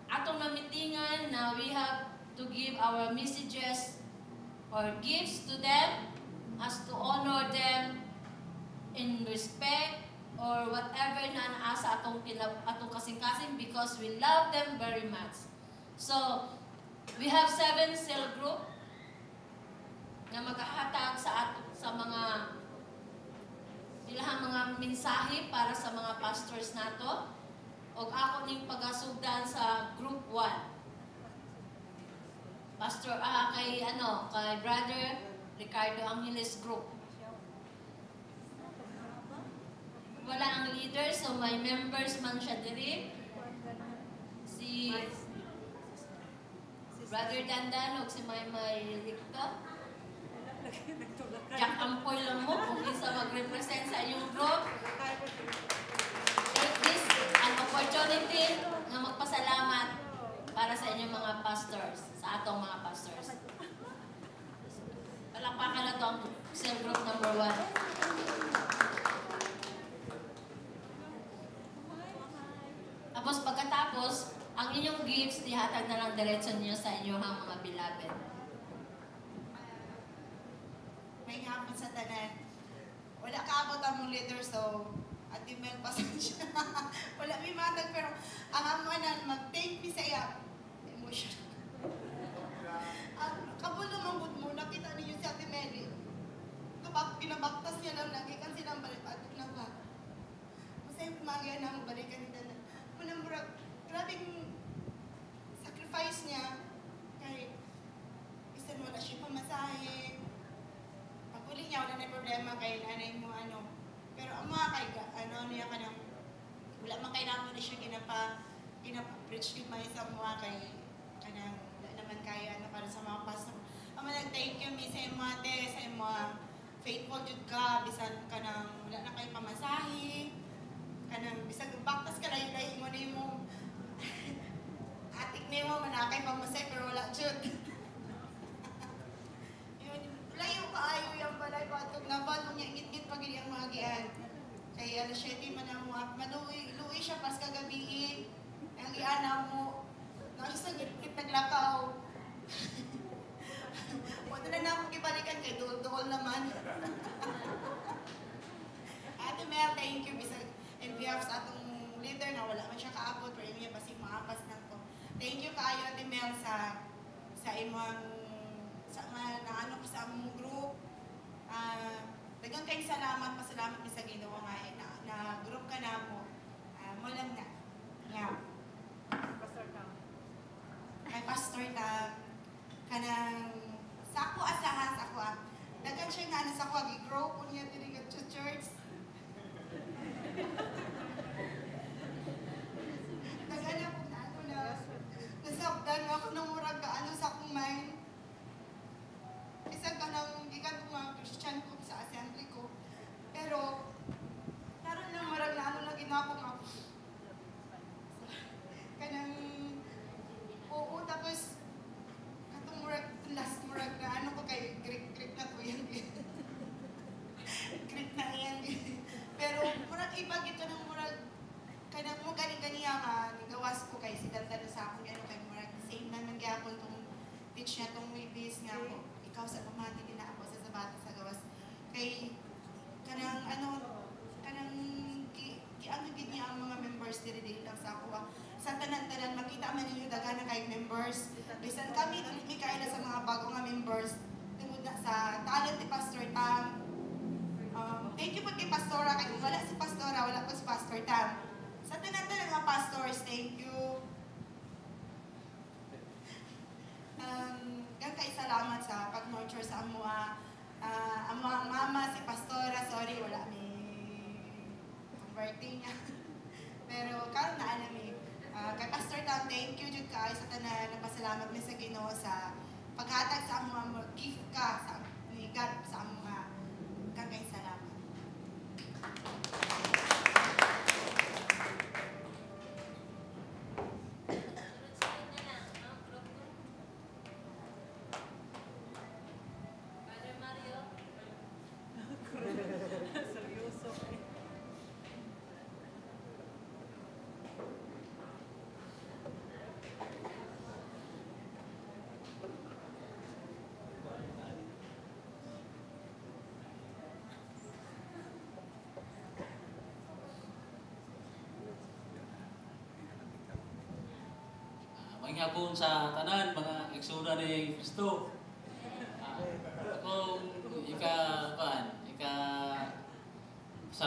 atong namitingan na we have to give our messages or gifts to them as to honor them in respect or whatever na naasa atong kasing-kasing because we love them very much. So, we have 7 cell group na maghahatag sa mga ilahang mga mensahe para sa mga pastors nato. Og ako ning pagasugdan sa group 1. Pastor kay Brother Ricardo Angeles group. Wala ang leader, so may members man siya diri. Si Brother Dandan ug si May Licto. Jack Ampoy lang mo kung isa mag-represent sa iyong group. Take this an opportunity na magpasalamat para sa inyong mga pastors, sa atong mga pastors. Palakpakan na ito ang cell group number 1. Tapos, ang inyong gifts, dihatag na lang diretso niyo sa inyong mga beloved. May hapon sa tanan. Wala kaabot ang mong leader, so Ate Mel, pasensya. Wala may matag, pero ang amanan, mag-thank me sa iya. Emotion. Kabulo manggut mo, nakita niyo si Ate Mel. Pinabaktas niya lang lagi, kan silang balik-balik na ba? Masaya pumagyan na mo, balikan nila na. Munang murag, grabing sacrifice niya. Kahit, isa wala siya pamasahe. Pag-uli niya, wala na problema kay nanay mo, ano. Pero ang mga kay, niya ka nang, wala man kailangan na siya ginapa-preach yung mga sa mga kay, kanang, wala naman kaya, para sa mga pastor. Ang mga thank you, mi, sa yung mga sa yung mga faithful jud ka, bisan ka nang, wala na kayo pamasahe, kanang, bisan baktas ka layo-layo mo na yung atik na mo, manakay pamasahe, pero wala jud. Layo ka ayo yung balay patog na ba nung ingit-ngit pag ang mga gian. Kaya alas 7 man ang maluwi siya pas kagabi. Ang iana mo. Nasa sa gitgit naglakaw. Wala na akong ibalikan kay duol naman. Ate Mel, thank you. Bisag in behalf sa atong leader na wala man siya kaabot pero niya basig maapas na to. Thank you kaayo Ate Mel sa imong sa naano ko sa among group. Daghang kay salamat, pasalamat mi sa Ginoo nga na group ka namo. Mo lang na. Yeah. Pastor Tam. Kay Pastor Tam kanang sako asahan sako. Daghang siya nga sa ako gi-grow ko niya diri sa church. Daghang ako na ano na nasabdan ako nang murag ka ano sa akong mind. Isang ka nang gikan ko mga Christian ko sa assembly ko. Pero, karon lang marag na ano na ginako nga. Kanang, oo, tapos, katong murag, last murag na ano ko kay Greek na to yan. Greek na yan. Pero, murag iba gito ng murag, kanang mo gani-ganiya nga, nigawas ko kay si Dandan sa akong ano kay murag, same na nangyapon tong teach niya tong wibis nga ako. Ikaw sa pamati din ako sa sabata sa gawas. Kay, kanang ano, kanang ano gid niya ang mga members diri lang sa ako. Sa tanan-tanan makita man ninyo daghan na kay members. Bisan kami dili kay na sa mga bago nga members tungod na sa talent ni Pastor Tam. Thank you po kay Pastora kay wala si Pastora, wala po si Pastor Tam. Sa tanan-tanan nga pastors, thank you. Gan kay salamat sa pag-nurture sa among mama, si Pastora, sorry, wala may birthday niya. Pero karon na anami. Kay Pastor Tam, thank you jud kay sa tanan, napasalamat mi sa Ginoo sa paghatag sa among gift ka sa ni God sa among kay salamat. Seryoso. Manghapon sa tanan, mga igsoon ni Kristo. Kung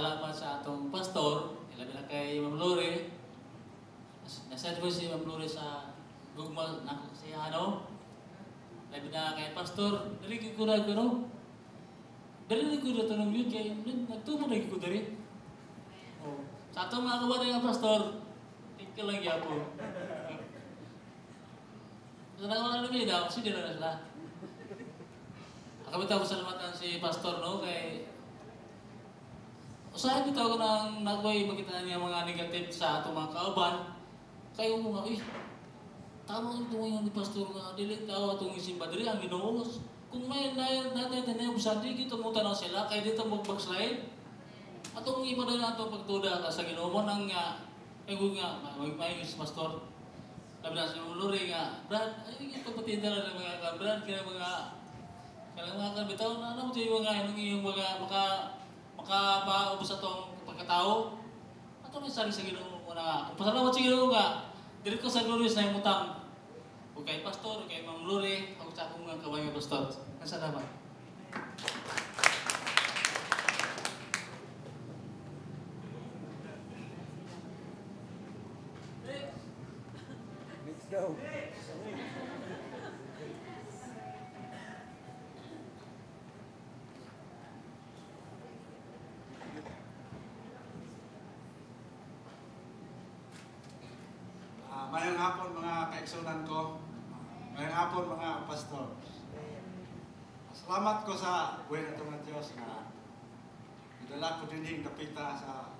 salamat sa atong pastor, ilabi na kay Ma'am Lore. Nasa ko si Ma'am Lore sa gugma na siya ano. Ilabi na kay pastor, dali ko na gano. Dali ko na tanong yun kay nagtumo na ko diri. Oh, sa atong mga kababayan nga pastor, tingkal lang gyapon. Sa nagawa na nila, kasi di na sila. Kami tayo salamatan si pastor no kay usahay bitaw ko nang nagway makita niya mga negative sa atong mga kauban. Kayo mo nga, tama ito ngayon ni pastor nga, dili tao atong isimba diri ang Ginoo. Kung may natin na sa di kita mo tanaw sila, kaya dito mag-backslide. Atong iba na nato pagtuda ka sa Ginoo mo nang Kaya ko nga, may si pastor. Labi na si Lori nga, Brad, ay ito patinda na ng mga Brad, kaya mga bitaw na ano mo yung mga makapaubos atong pagkatao. Ato may sabi sa Ginoo na pasalamat sa Ginoo nga dili ko sa glorious na imutang. O kay pastor, o kay Ma'am Lori, ako sa akong mga kabayo pastor. Salamat. Let's go. Mayang hapon mga kaigsunan ko. Mayang hapon mga pastor. Salamat ko sa buhay na itong Diyos na idala ko din yung kapita sa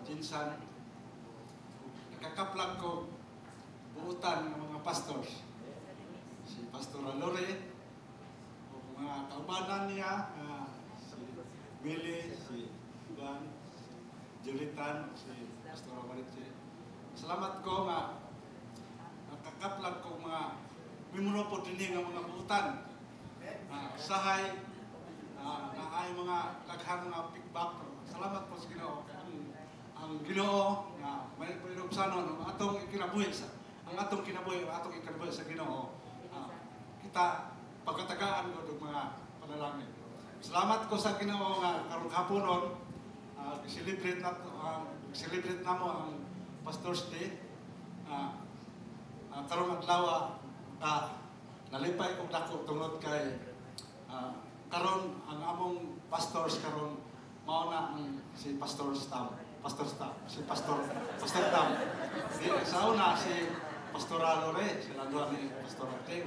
Jinsan. Nakakaplag ko buutan ng mga pastors. Si Pastor Lore, o mga kaubanan niya, si Billy, si Juan, si Julitan, si Pastor Amaritzi. Salamat ko nga nakakaplag ko mga mimuro po din ng mga buutan. Sahay na ay mga daghang mga feedback. Salamat po sa Ginoo. Ang Ginoo na may pinubsanon ang atong ikinabuhi ang atong kinabuhi, ang atong ikinabuhi sa Ginoo. Kita pagkatagaan ko ng mga panalangin. Salamat ko sa Ginoo nga karong haponon celebrate namo ang Pastor's Day. Karong adlaw nalipay kog dako tungod kay karon ang among pastors karon mao na ang si Pastor Tam. Si Pastor Tam. Sa una si Pastor Lore, sila duha ni Pastor Ating.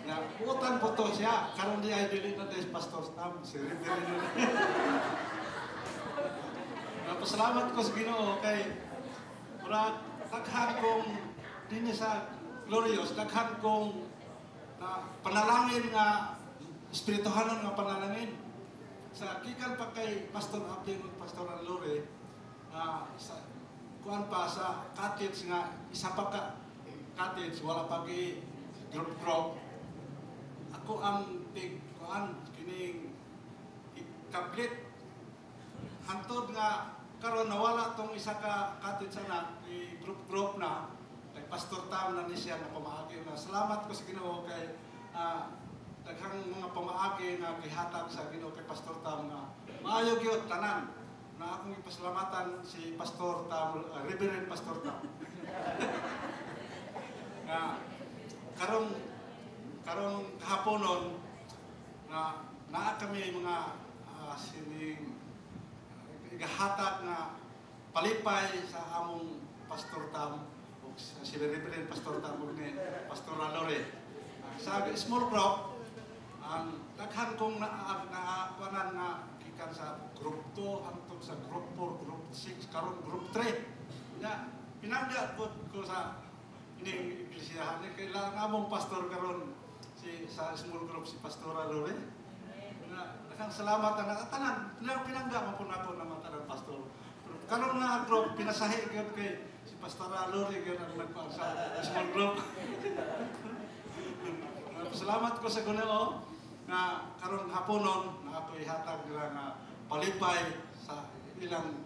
Na utan po to siya, karon di ay dili na des Pastor Tam, si Reverend. Napasalamat ko sa Ginoo kay murag daghan kong dinhi sa glorious, daghan kong panalangin nga espirituhanon nga panalangin. Sa gikan pa kay Pastor Abding ug Pastor Lore, sa kuan pa sa cottage nga isa pa ka cottage wala pa gi group. Ako ang kuan kining ikablit hantod nga karon nawala tong isa ka cottage na group na kay Pastor Tam na ni siya na pamaagi na salamat ko sa Ginoo kay daghang mga pamaagi nga gihatag sa Ginoo kay Pastor Tam nga maayo gyud tanan na akong ipasalamatan si Pastor Tam, Reverend Pastor Tam. Na karong haponon na naa kami mga sining igahatag na palipay sa among Pastor Tam o si Reverend Pastor Tam o ni Pastor Lore. Sa small group, ang daghan kong naapanan nga gikan sa group 2 hangtod sa group 4, group 6, karon group 3. Ya, pinangga ko sa ining iglesia ni kailangan among pastor karon sa small group si Pastor Lore. Daghang salamat na tanan. Pinangga man po nato ng mga pastor. Karon nga group pinasahi gyud kay si Pastor Lore gyud ang nagkuan sa small group. Salamat ko sa Ginoo nga karong haponon na ako ihatag nila nga palipay sa ilang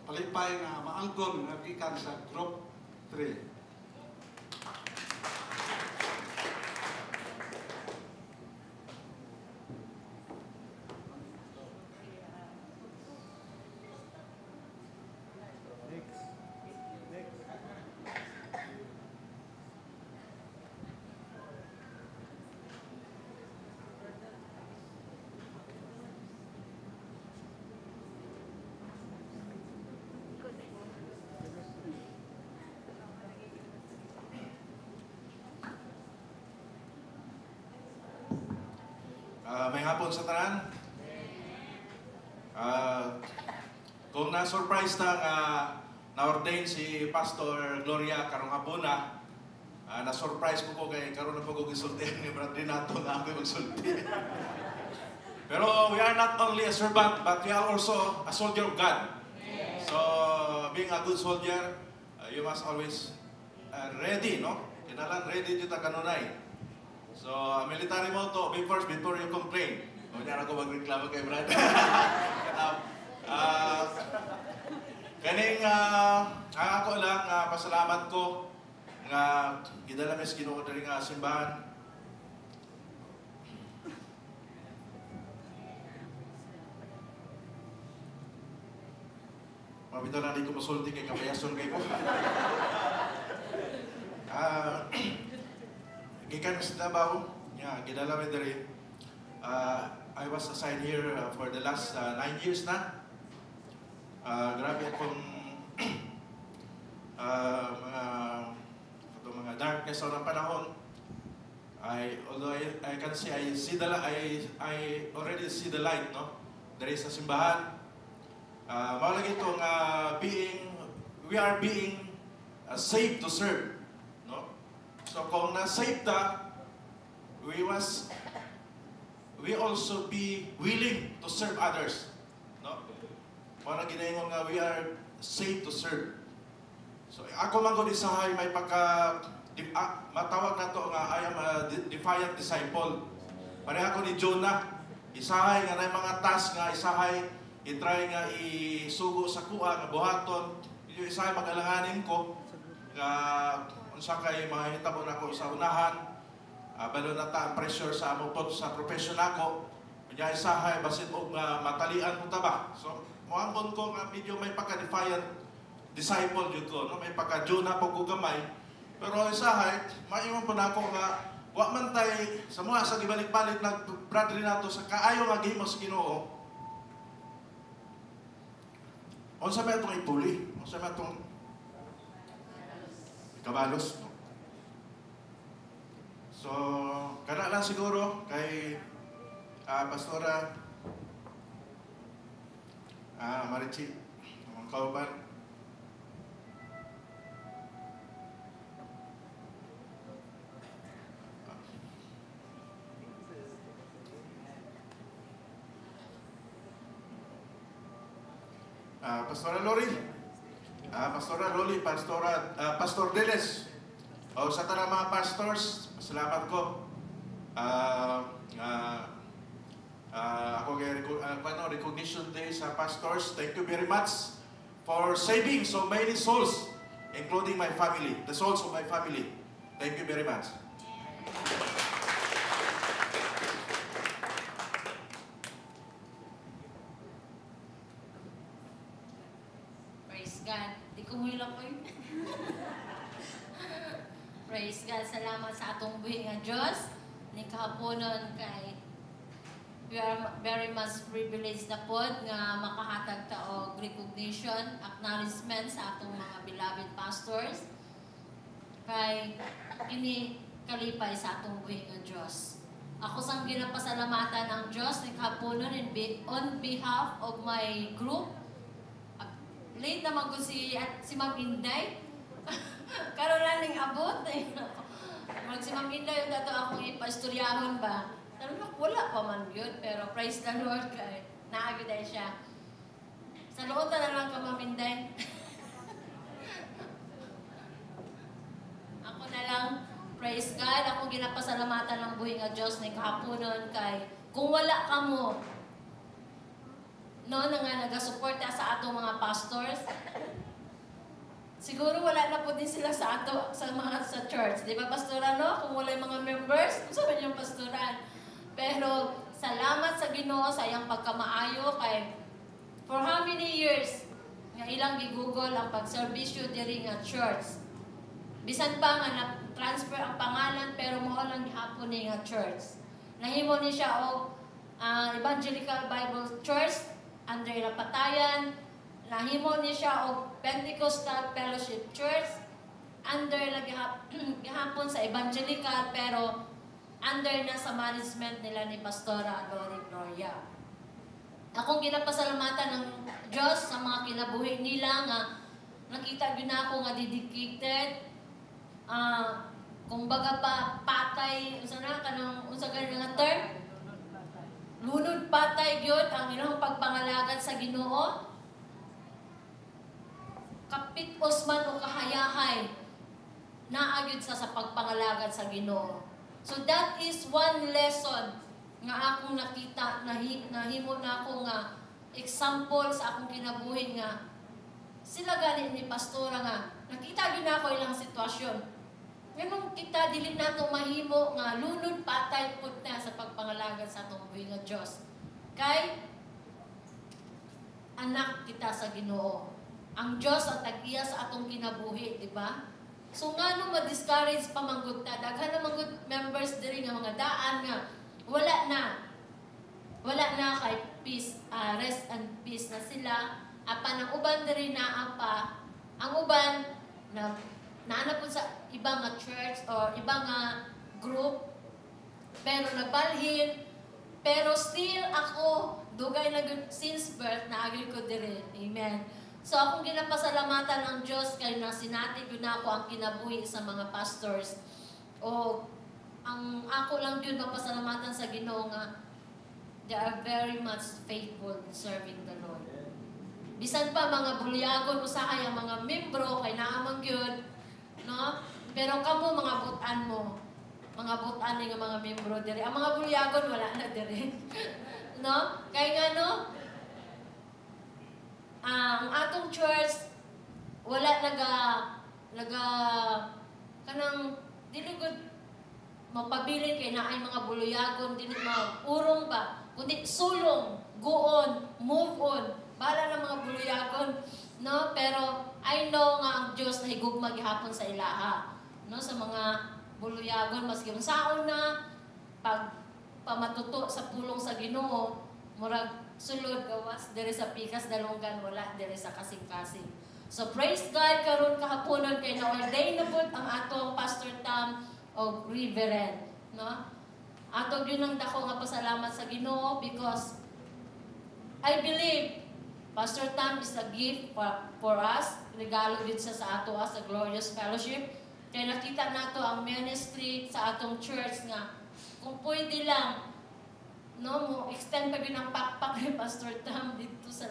palipay nga maangkon nga gikan sa group 3. May hapon sa tanan. Kung na-surprise na-ordain si Pastor Gloria karong hapon na-surprise po ko kay karon na po ko gisultihan ni Brad Renato na ako magsulti. Pero we are not only a servant but we are also a soldier of God. So being a good soldier, you must always ready, no? Kinalan ready dito kanunay. So, military motto, be first before you complain. O niya ako magreklamo kay Brad. Kaning ako lang pasalamat ko nga gidala mes Ginoo diri nga simbahan. Mabitaw na di ko masulti kay kapayason kay ko. Gikan sa Davao, gidala mi diri. I was assigned here for the last 9 years na. Grabe akong mga darkness sa panahon. Although I can say I already see the light, no? There is a simbahan. Mahalaga itong we are being saved to serve, no? So kung na-saved ta, we also be willing to serve others, no? Para ginaingon nga we are saved to serve. So ako man gud isahay may matawag na to nga I am a defiant disciple. Pareha ko ni Jonah, isahay nga na mga task nga isahay i-try nga isugo sa kuha nga buhaton. Yung isahay mag-alanganin ko nga unsa kay mga hitabo nako sa unahan. Balo na ta ang pressure sa among pod sa profession nako. Kanya isahay basit og matalian mo ta ba. So moangkon ko nga medyo may pagka-defiant disciple jud ko, no? May pagka-Jonah po ko gamay. Pero isahay, maiwan po na ako nga wa man tay sa mga sa gibalik-balik na brother nato sa kaayo nga gihimo sa Ginoo. Unsa ba itong ipuli? Unsa ba itong kabalos? No? So, kana lang siguro kay Pastora Marichi, mga kauban. Pastora Lori, Pastora Loli, Pastor Deles, o sa tanang mga pastors, salamat ko. Ako recognition day sa pastors. Thank you very much for saving so many souls, including my family, the souls of my family. Thank you very much. Praise God. Salamat sa atong buhi nga Diyos. Ni kahaponon kay we are very much privileged na pod nga makahatag ta og recognition, acknowledgement sa atong mga beloved pastors. Kay ini kalipay sa atong buhi nga Diyos. Ako sang ginapasalamatan ang Diyos ni kahaponon on behalf of my group. Late naman ko si Ma'am Inday. Karon na ning abot. Mag si Ma'am Inday yung dato akong ipastoryahon ba. Pero wala pa man yun. Pero praise the Lord kay naagiday siya. Sa loob na lang ka Ma'am Inday. Ako na lang, praise God. Ako ginapasalamatan ng buhi nga Diyos ni kahaponon kay kung wala ka mo, no, na nga nagasuporta sa atong mga pastors. Siguro wala na po din sila sa ato sa church. Di ba, pastora, no? Kung wala yung mga members, sabi yung pastoran. Pero salamat sa Ginoo sa iyang pagkamaayo kay for how many years nga ilang gigugol ang pagserbisyo diri nga church. Bisan pa nga na-transfer ang pangalan pero mao lang gihapon ni nga church. Nahimo ni siya og Evangelical Bible Church under Lapatayan. Nahimo ni siya og Pentecostal Fellowship Church under gihapon sa Evangelical pero under na sa management nila ni Pastora Lori Gloria. Akong ginapasalamatan ng Diyos sa mga kinabuhi nila nga nakita gyud na ako nga dedicated kung baga pa patay unsa na kanang unsa gani nga term lunod patay gyud ang ilang pagpangalagad sa Ginoo. kapitos man o kahayahay naagyud sa pagpangalagad sa Ginoo. So that is one lesson nga akong nakita, nahimo na ako nga example sa akong kinabuhi nga sila gani ni pastora nga nakita gyud na ako ilang sitwasyon. Nganong kita dili nato mahimo nga lunod patay pud na sa pagpangalagad sa atong buhi nga Dios. Kay anak kita sa Ginoo. Ang Dios ang tag-iya sa atong kinabuhi, di ba? So ngano ma-discourage pa manggod ta, daghan na manggod members diri nga mga daan nga wala na kay peace, rest and peace na sila. Apan ang uban diri na apa, ang uban na naana po sa ibang nga church or ibang nga group pero nagbalhin, pero still ako dugay na since birth na agil ko diri. Amen. So akong ginapasalamatan ng Diyos kay nasinati ko na ako ang kinabuhi sa mga pastors. O ang ako lang yun mapasalamatan sa Ginoo nga they are very much faithful in serving the Lord. Bisan pa mga bulyagon usahay ang mga membro kay naamang yun, no? Pero kamo mga butan mo, mga butan ni nga mga membro diri. Ang mga bulyagon wala na diri. No? Kay nga no, ang atong church wala naga kanang dili gud mapabilin kay naay mga buluyagon dili maurong ba kundi sulong guon move on bala na mga buluyagon, no? Pero I know nga ang Dios nahigugma gihapon sa ilaha, no? Sa mga buluyagon maski unsaon na pag pamatuto sa pulong sa Ginoo murag sulod gawas diri sa pikas dalunggan wala diri sa kasing-kasing. So praise God karon kahaponon kay na-ordain na pud ang atong Pastor Tam o Reverend, no? Ato gyud ang dako nga pasalamat sa Ginoo because I believe Pastor Tam is a gift for us. Regalo din siya sa ato sa Glorious Fellowship. Kaya nakita nato ang ministry sa atong church nga kung pwede lang no mo extend pa gyud ang pakpak ni Pastor Tam dito sa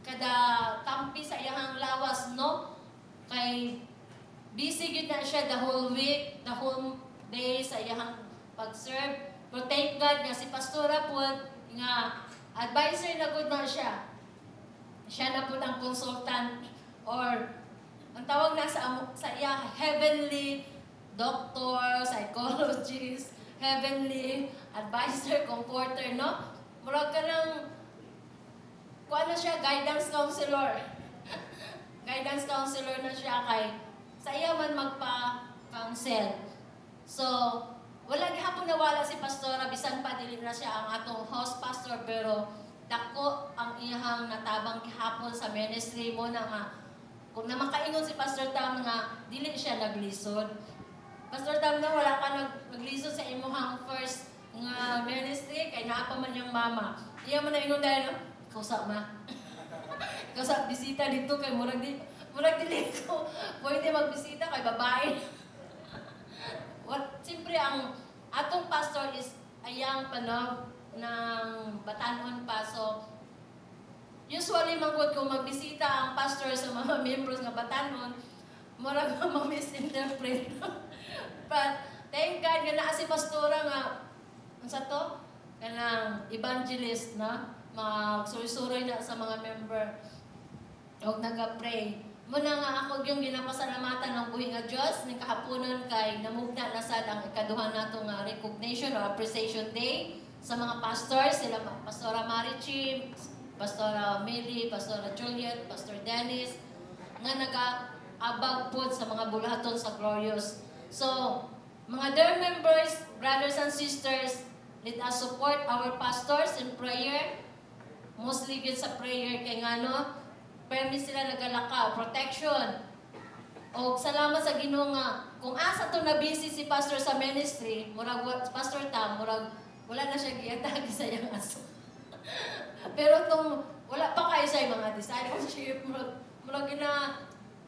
kada tampi sa iyang lawas, no? Kay busy gyud na siya the whole week, the whole day sa iyang pag-serve. But thank God nga si Pastora po nga advisor na good na siya. Siya na po ang consultant or ang tawag na sa iya heavenly doctor, psychologist, heavenly advisor, comforter, no? Murag ka ng kuha na siya, guidance counselor. Guidance counselor na siya kay sa iya man magpa-counsel. So, wala gihapon nawala si Pastora, bisan pa dili na siya ang atong host pastor, pero dako ang iyang natabang gihapon sa ministry mo na nga kung na makaingon si Pastor Tam nga dili siya naglisod. Pastor Tam na wala ka naglisod sa imuhang first nga ministry kay naa pa man yung mama. Iya man na ingon dahil kausa ma. Kausa bisita dito kay murag dili ko pwede magbisita kay babae. Siyempre, ang atong pastor is ayang panog ng batanon pa. So, usually, manggod kung magbisita ang pastor sa mga members ng batanon, murag ma-misinterpret. But, thank God, nga naa si pastora nga, ano sa to? Kanang evangelist na, magsuroy-suroy na sa mga member. Huwag nag-pray. Muna nga ako yung ginapasalamatan ng buhi nga Diyos ng kahaponon kay namugna na sad ang ikaduhan nato nga recognition or appreciation day sa mga pastors, sila Pastora Marichim, Pastora Meli, Pastora Juliet, Pastor Dennis, nga nag-abag po sa mga bulaton sa Glorious. So, mga dear members, brothers and sisters, let us support our pastors in prayer, mostly good sa prayer kay nga no, permis sila nagalaka, protection. O salamat sa Ginoo nga kung asa to na busy si pastor sa ministry, murag Pastor Tam, murag wala na siya giatag sa iyang aso. Pero tong wala pa kayo sa mga discipleship, murag gina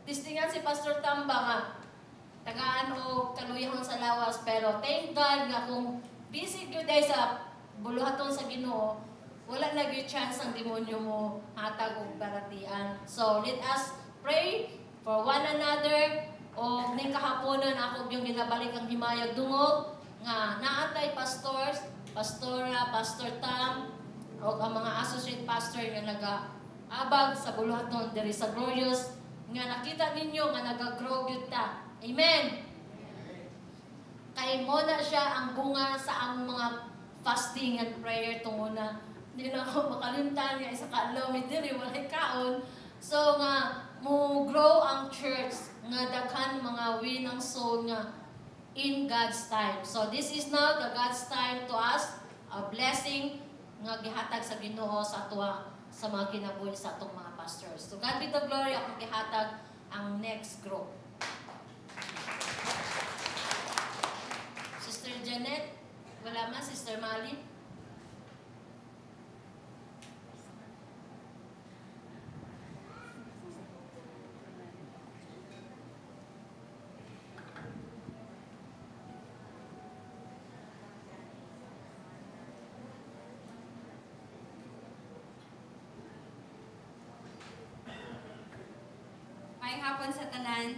tistingan si Pastor Tam ba nga tagaan o kaluyahon sa lawas, pero thank God nga kung busy gyud ay sa buluhaton sa Ginoo, wala na gyud chance ang demonyo mo hatag og baratian. So let us pray for one another. O ning kahaponan ako yung ginabalik ang himayag dungog nga naatay pastors, pastora, Pastor Tam, o ang mga associate pastor nga nag-abag sa buluhaton diri sa Glorious nga nakita ninyo nga nag-grow gyud ta. Amen. Kay mo na siya ang bunga sa ang mga fasting and prayer tunguna. Hindi na ako makalimtan nga isa ka lawid diri walay kaon. So nga mo grow ang church nga daghan mga winang soul nga in God's time. So this is now the God's time to us, a blessing nga gihatag sa Ginoo sa atua sa mga kinabuhi sa atong mga pastors. So God be the glory, ako gihatag ang next group. Sister Janet, wala man. Sister Mali. Maayong hapon sa tanan.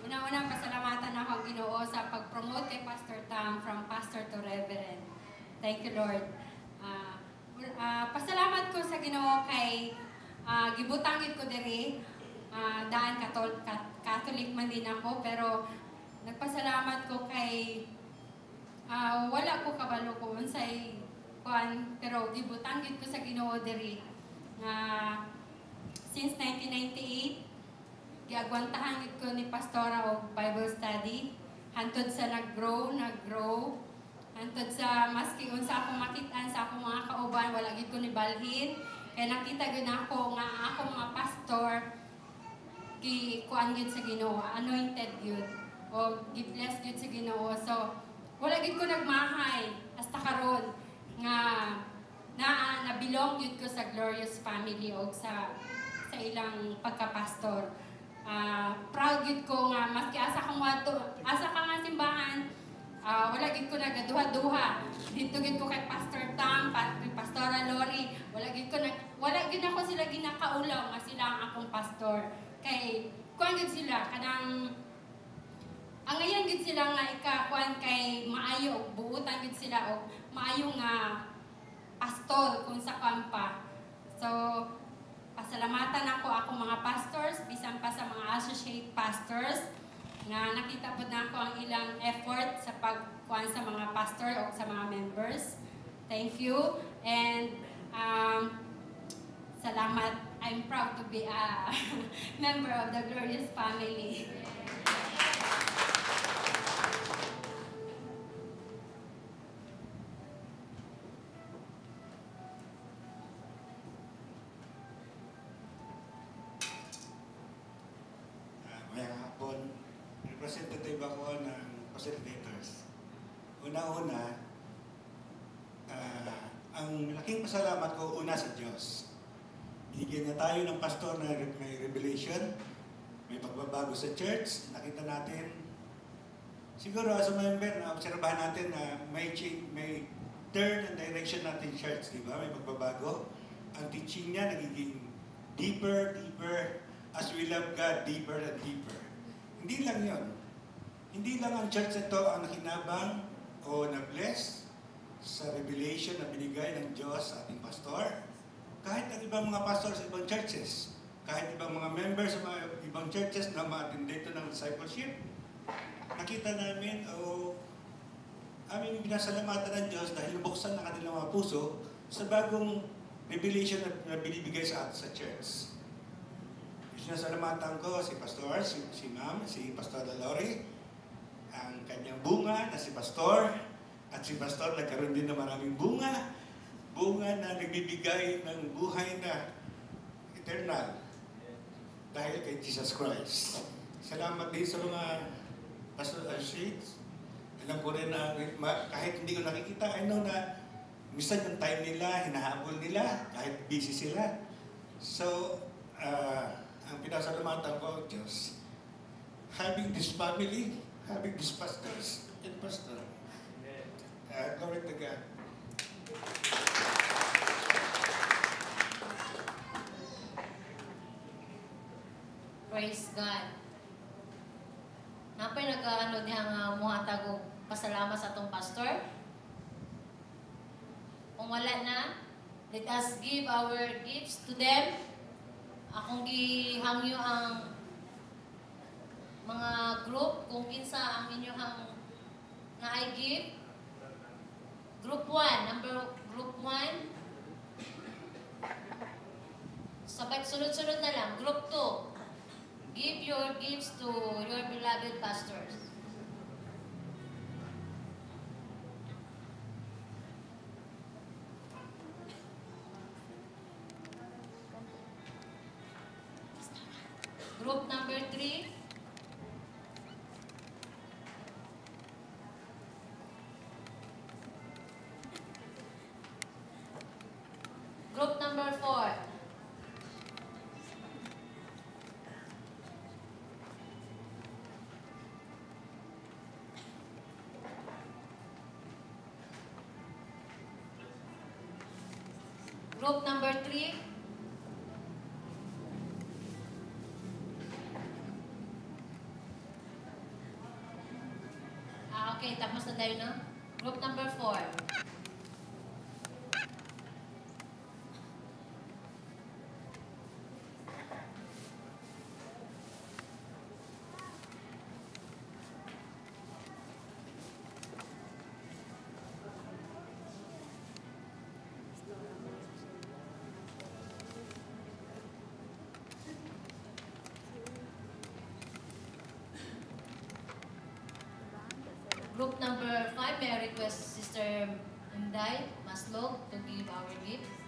Una-una, pasalamatan ako ang Ginoo sa pag-promote kay Pastor Tam from Pastor to Reverend. Thank you, Lord. Pasalamat ko sa Ginoo kay gibutang ko diri. Daan Catholic man din ako, pero nagpasalamat ko kay wala ko kabalo ko unsay kuan, pero gibutang ko sa Ginoo diri. Since 1998, giagwantahan gid ko ni pastora og Bible study hantod sa nag-grow hantod sa maski unsa akong makit-an sa akong mga kauban wala gid ko ni balhin kay nakita gid ako nga ako mga pastor kuan gid sa Ginoo, anointed gid o gi-bless gid sa Ginoo. So wala gid ko nagmahay hasta karon nga nabilong gid ko sa Glorious family og sa ilang pagkapastor. Proud gid ko nga maski asa ka nga simbahan, wala gid ko nagaduha-duha. Dito gid ko kay Pastor Tam, kay Pastora Lori, wala gid ako sila ginakaulaw nga sila ang akong pastor. Kay kuan gid sila kanang angayan gid sila nga ikakuan kay maayo og buutan gid sila og maayo nga pastor kung sa kampa. So pasalamatan ako mga pastors, bisan pa sa mga associate pastors nga nakita po na ako ang ilang effort sa pagkuhan sa mga pastor o sa mga members. Thank you. And salamat. I'm proud to be a member of the Glorious family. Representative ako ng facilitators. Una-una, ang malaking pasalamat ko una sa Diyos. Bigyan niya tayo ng pastor na may revelation, may pagbabago sa church. Nakita natin, siguro as a member, na-obserbahan natin na may turn and direction natin church, di ba? May pagbabago. Ang teaching niya nagiging deeper. As we love God, deeper and deeper. Hindi lang yon. Hindi lang ang church ito ang nakinabang o na-bless sa revelation na binigay ng Diyos sa ating pastor. Kahit ang ibang mga pastor sa ibang churches, kahit ibang mga members sa mga ibang churches na ma-attend dito ng discipleship, nakita namin aming binasalamatan ng Diyos dahil nabuksan ng kanilang mga puso sa bagong revelation na binibigay sa atin sa church. Sinasalamatan ko si Pastor, si Ma'am, si Pastor Lori, ang kanyang bunga na si Pastor, at si Pastor nagkaroon din ng maraming bunga na nagbibigay ng buhay na eternal dahil kay Jesus Christ. Salamat din sa mga Pastor Associates. Alam ko rin na kahit hindi ko nakikita, I know na minsan yung time nila, hinahabol nila, kahit busy sila. So, ang pinasalamatan ko, Diyos, having this family, having these pastors and pastor. Glory to God. praise God. Napay nag-ano diha nga muhatag og pasalamat sa atong pastor. Kung wala na, let us give our gifts to them. Akong gihangyo ang mga group kung kinsa ang inyong na I give. Group 1, group 1. Sabay sunod-sunod na lang. Group 2. Give your gifts to your beloved pastors. Group number 3. Group number 4. Group number 3. Okay, tapos na tayo, no? Group number 4. Group number 5, may I request Sister Inday Maslog to give our gift.